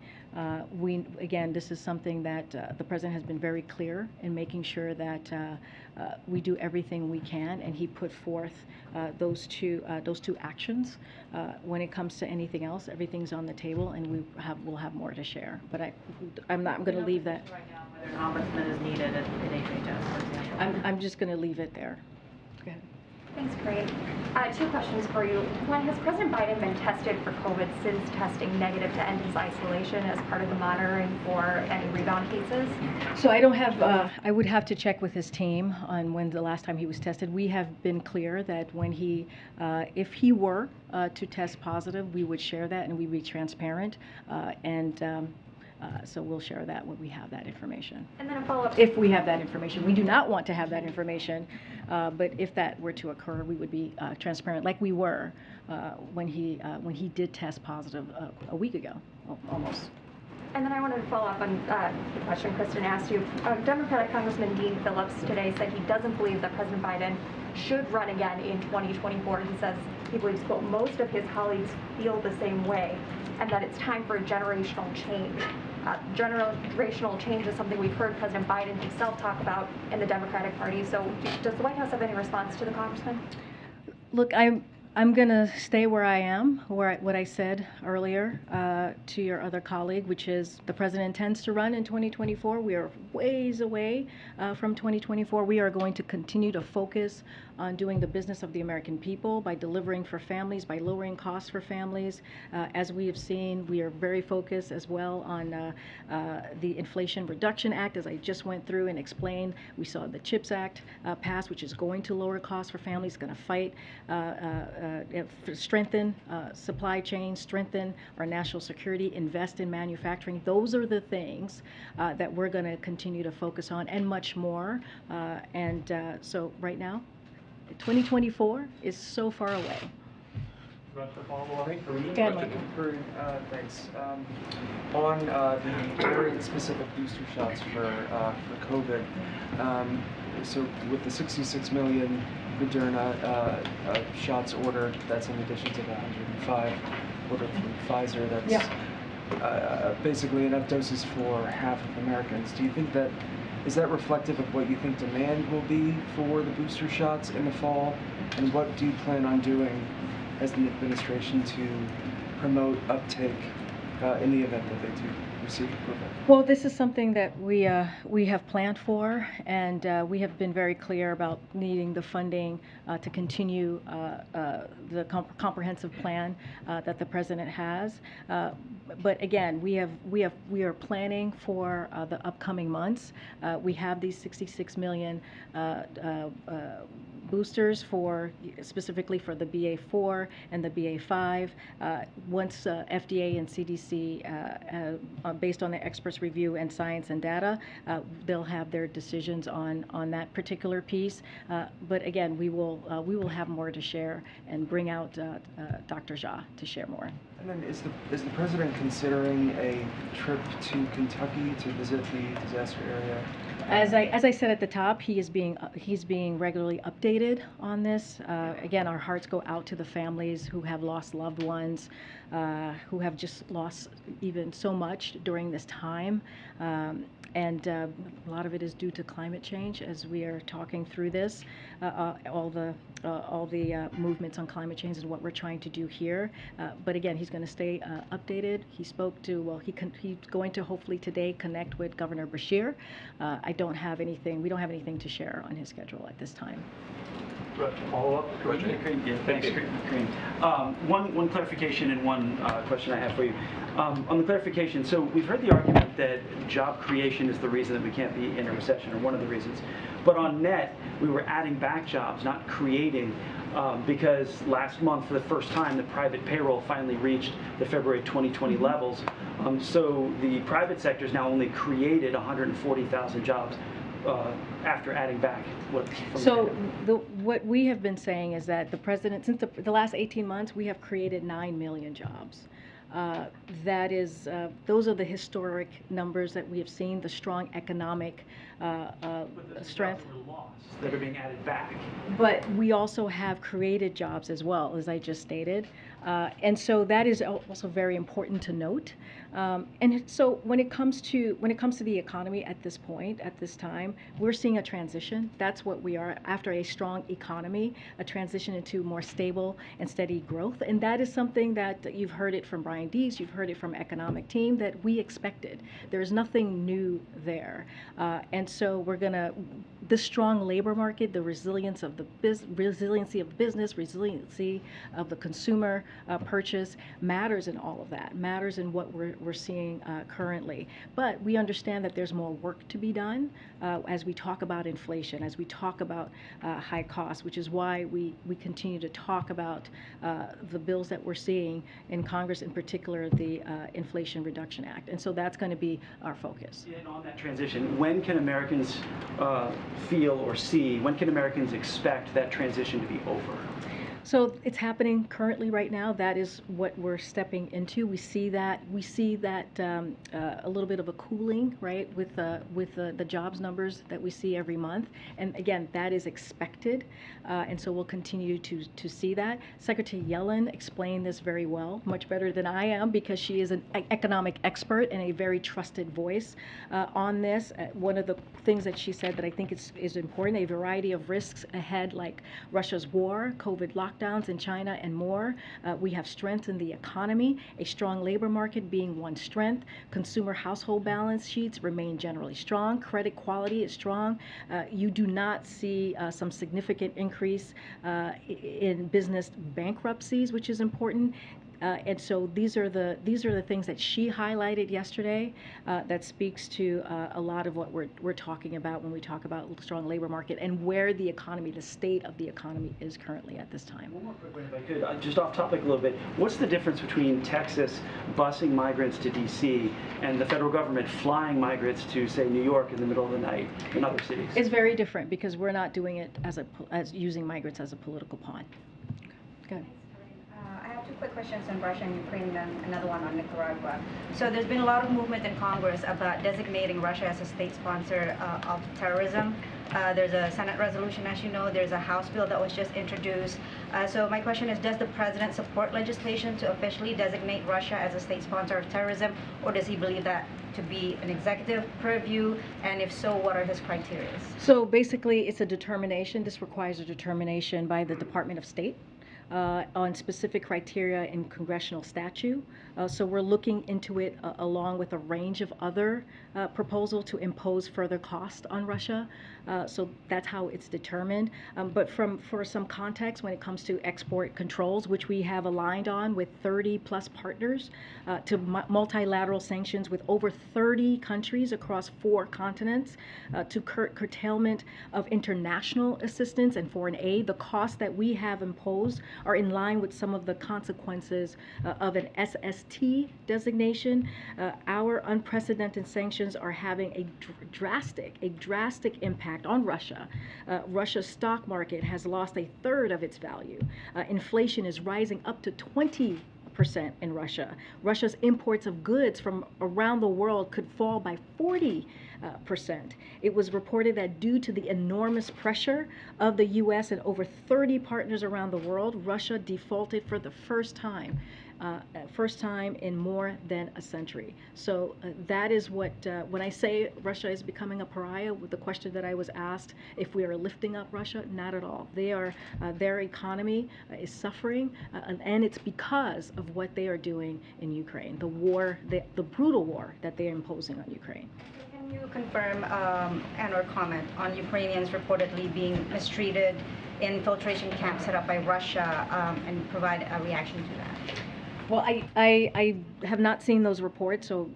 Again, this is something that the president has been very clear in making sure that we do everything we can, and he put forth those two actions. When it comes to anything else, everything's on the table, and we'll have more to share. But I'm going to leave that. Right now, whether an ombudsman is needed at HHS, for example. I'm just going to leave it there. Go ahead. Thanks, Karine. Two questions for you. One, has President Biden been tested for COVID since testing negative to end his isolation as part of the monitoring for any rebound cases? So I don't have, I would have to check with his team on when the last time he was tested. We have been clear that when he, if he were to test positive, we would share that and we'd be transparent. So we'll share that when we have that information. And then a follow-up. If we have that information. We do not want to have that information, but if that were to occur, we would be transparent like we were when he did test positive a week ago, almost. And then I wanted to follow up on the question Kristen asked you. Democratic Congressman Dean Phillips today said he doesn't believe that President Biden should run again in 2024. He says he believes, quote, most of his colleagues feel the same way, and that it's time for a generational change. Generational change is something we've heard President Biden himself talk about in the Democratic Party. So does the White House have any response to the congressman? Look, I'm going to stay where I am, what I said earlier to your other colleague, which is the president intends to run in 2024. We are ways away from 2024. We are going to continue to focus on doing the business of the American people by delivering for families, by lowering costs for families. As we have seen, we are very focused as well on the Inflation Reduction Act, as I just went through and explained. We saw the CHIPS Act pass, which is going to lower costs for families, going to fight strengthen supply chains, strengthen our national security, invest in manufacturing. Those are the things that we're going to continue to focus on, and much more. So right now, 2024 is so far away. Thanks. On the variant-specific booster shots for COVID, so with the 66 million Moderna shots ordered, that's in addition to the 105 ordered from Pfizer. That's basically enough doses for half of Americans. Do you think that is that reflective of what you think demand will be for the booster shots in the fall? And what do you plan on doing as the administration to promote uptake in the event that they do receive approval? Well, this is something that we have planned for, and we have been very clear about needing the funding to continue the comprehensive plan that the president has. But again, we are planning for the upcoming months. We have these 66 million boosters specifically for the BA4 and the BA5. Once FDA and CDC, based on the experts' review and science and data, they'll have their decisions on that particular piece. But again, we will have more to share and bring out Dr. Jha to share more. And then is the president considering a trip to Kentucky to visit the disaster area? As I said at the top, he's being regularly updated on this. Again, our hearts go out to the families who have lost loved ones, who have just lost even so much during this time. And a lot of it is due to climate change. As we are talking through this, all the movements on climate change is what we're trying to do here. But again, he's going to stay updated. He spoke to, well, he's going to hopefully today connect with Governor Beshear. We don't have anything to share on his schedule at this time. Follow-up question? Yeah, thanks, Karine. One clarification and one question I have for you. On the clarification, so we've heard the argument that job creation is the reason that we can't be in a recession, or one of the reasons. But on net, we were adding back jobs, not creating, because last month, for the first time, the private payroll finally reached the February 2020 levels. So the private sector has now only created 140,000 jobs. After adding back what? So what we have been saying is that the president, since the last 18 months, we have created 9 million jobs. That is, those are the historic numbers that we have seen, the strong economic strength. That are being added back. But we also have created jobs as well, as I just stated. And so that is also very important to note. And so when it comes to the economy at this point, at this time, we're seeing a transition. That's what we are after a strong economy, a transition into more stable and steady growth. And that is something that you've heard it from Brian 90s. You've heard it from economic team that we expected. There's nothing new there. And so we're going to, the strong labor market, the resilience of the resiliency of business, resiliency of the consumer purchase matters in all of that, matters in what we're seeing currently. But we understand that there's more work to be done as we talk about inflation, as we talk about high costs, which is why we continue to talk about the bills that we're seeing in Congress, in particular the Inflation Reduction Act. And so that's going to be our focus. And on that transition, when can Americans feel or see, when can Americans expect that transition to be over? So it's happening currently right now. That is what we're stepping into. We see that a little bit of a cooling, right, with the jobs numbers that we see every month. And again, that is expected, and so we'll continue to see that. Secretary Yellen explained this very well, much better than I am, because she is an economic expert and a very trusted voice on this. One of the things that she said that I think is important: a variety of risks ahead, like Russia's war, COVID lockdowns in China, and more. We have strength in the economy, a strong labor market being one strength. Consumer household balance sheets remain generally strong. Credit quality is strong. You do not see some significant increase in business bankruptcies, which is important. And so these are the things that she highlighted yesterday that speaks to a lot of what we're talking about when we talk about strong labor market and where the economy, the state of the economy is currently at this time. One more quick one, if I could, just off topic a little bit. What's the difference between Texas busing migrants to D.C. and the federal government flying migrants to, say, New York in the middle of the night in other cities? It's very different because we're not doing it as using migrants as a political pawn. Good. I have two quick questions on Russia and Ukraine, and then another one on Nicaragua. So there's been a lot of movement in Congress about designating Russia as a state sponsor of terrorism. There's a Senate resolution, as you know. There's a House bill that was just introduced. So my question is, does the president support legislation to officially designate Russia as a state sponsor of terrorism, or does he believe that to be an executive purview? And if so, what are his criteria? So basically, it's a determination. This requires a determination by the Department of State on specific criteria in congressional statute. So we're looking into it along with a range of other proposals to impose further cost on Russia. So that's how it's determined. But for some context, when it comes to export controls, which we have aligned on with 30 plus partners, to multilateral sanctions with over 30 countries across 4 continents, to curtailment of international assistance and foreign aid, the costs that we have imposed are in line with some of the consequences of an SST designation. Our unprecedented sanctions are having a drastic impact on Russia. Russia's stock market has lost 1/3 of its value. Inflation is rising up to 20% in Russia. Russia's imports of goods from around the world could fall by 40%. It was reported that due to the enormous pressure of the U.S. and over 30 partners around the world, Russia defaulted for the first time in more than a century. So that is what, when I say Russia is becoming a pariah, with the question that I was asked, if we are lifting up Russia, not at all. They are, their economy is suffering, and it's because of what they are doing in Ukraine, the war, the brutal war that they are imposing on Ukraine. Can you confirm and/or comment on Ukrainians reportedly being mistreated in infiltration camps set up by Russia, and provide a reaction to that? Well, I have not seen those reports, so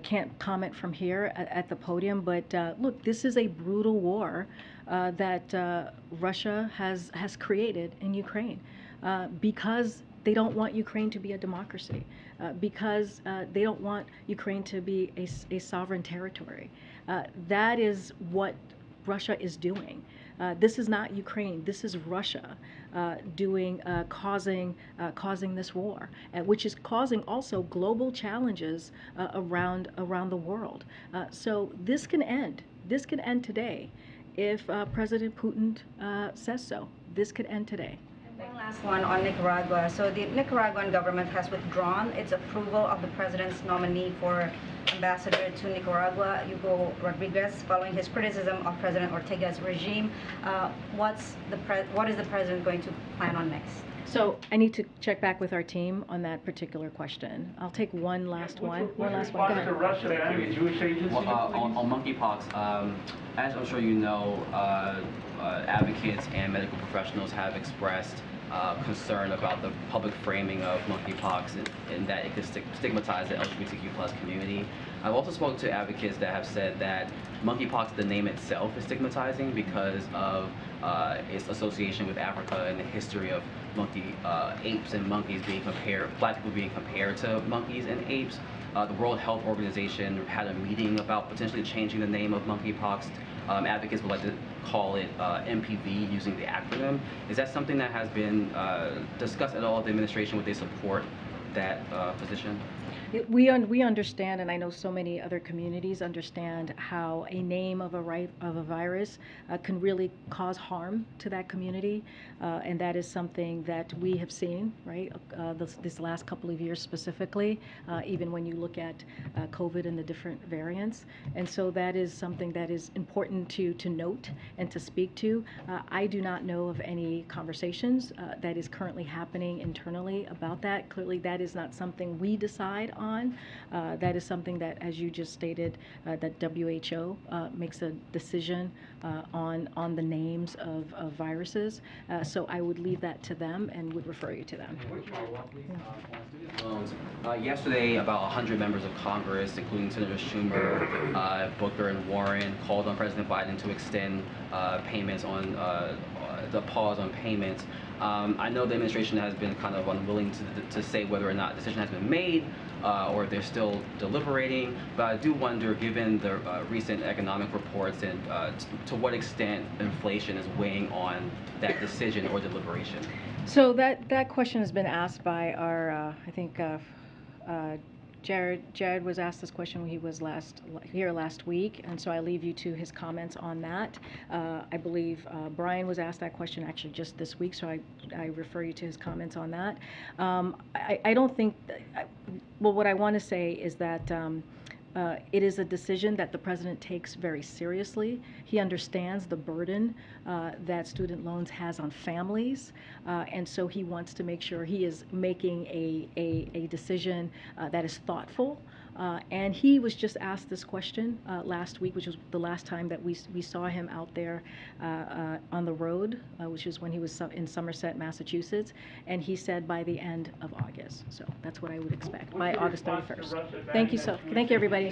can't comment from here at the podium. But look, this is a brutal war that Russia has created in Ukraine because they don't want Ukraine to be a democracy, because they don't want Ukraine to be a sovereign territory. That is what Russia is doing. This is not Ukraine. This is Russia causing this war, which is causing also global challenges around the world. So this can end. This can end today if President Putin says so. This could end today. One last one on Nicaragua. So the Nicaraguan government has withdrawn its approval of the president's nominee for ambassador to Nicaragua, Hugo Rodriguez, following his criticism of President Ortega's regime. What is the president going to plan on next? So I need to check back with our team on that particular question. I'll take one last one. One last one. Go ahead. Russia banning Jewish agency, on monkeypox, as I'm sure you know, advocates and medical professionals have expressed concern about the public framing of monkeypox and that it could stigmatize the LGBTQ plus community. I've also spoken to advocates that have said that monkeypox, the name itself, is stigmatizing because of its association with Africa and the history of apes and monkeys being compared, black people being compared to monkeys and apes. The World Health Organization had a meeting about potentially changing the name of monkeypox. Advocates would like to call it MPV using the acronym. Is that something that has been discussed at all at the administration? Would they support that position? We understand, and I know so many other communities understand how a name of a virus can really cause harm to that community, and that is something that we have seen, right, this last couple of years specifically, even when you look at COVID and the different variants. And so that is something that is important to note and to speak to. I do not know of any conversations that is currently happening internally about that. Clearly, that is not something we decide on. That is something that, as you just stated, that WHO makes a decision on the names of viruses. So I would leave that to them and would refer you to them. Loans. Yesterday, about 100 members of Congress, including Senator Schumer, Booker, and Warren, called on President Biden to extend payments on the pause on payments. I know the administration has been kind of unwilling to say whether or not a decision has been made or if they're still deliberating, but I do wonder, given the recent economic reports, and to what extent inflation is weighing on that decision or deliberation. So that question has been asked by our, I think, Jared was asked this question when he was here last week, and so I leave you to his comments on that. I believe Brian was asked that question actually just this week, so I refer you to his comments on that. I don't think, well, what I want to say is that it is a decision that the president takes very seriously. He understands the burden that student loans has on families, and so he wants to make sure he is making a decision that is thoughtful. And he was just asked this question last week, which was the last time that we saw him out there on the road, which is when he was in Somerset, Massachusetts, and he said by the end of August. So that's what I would expect, by August 31st. Thank you, everybody.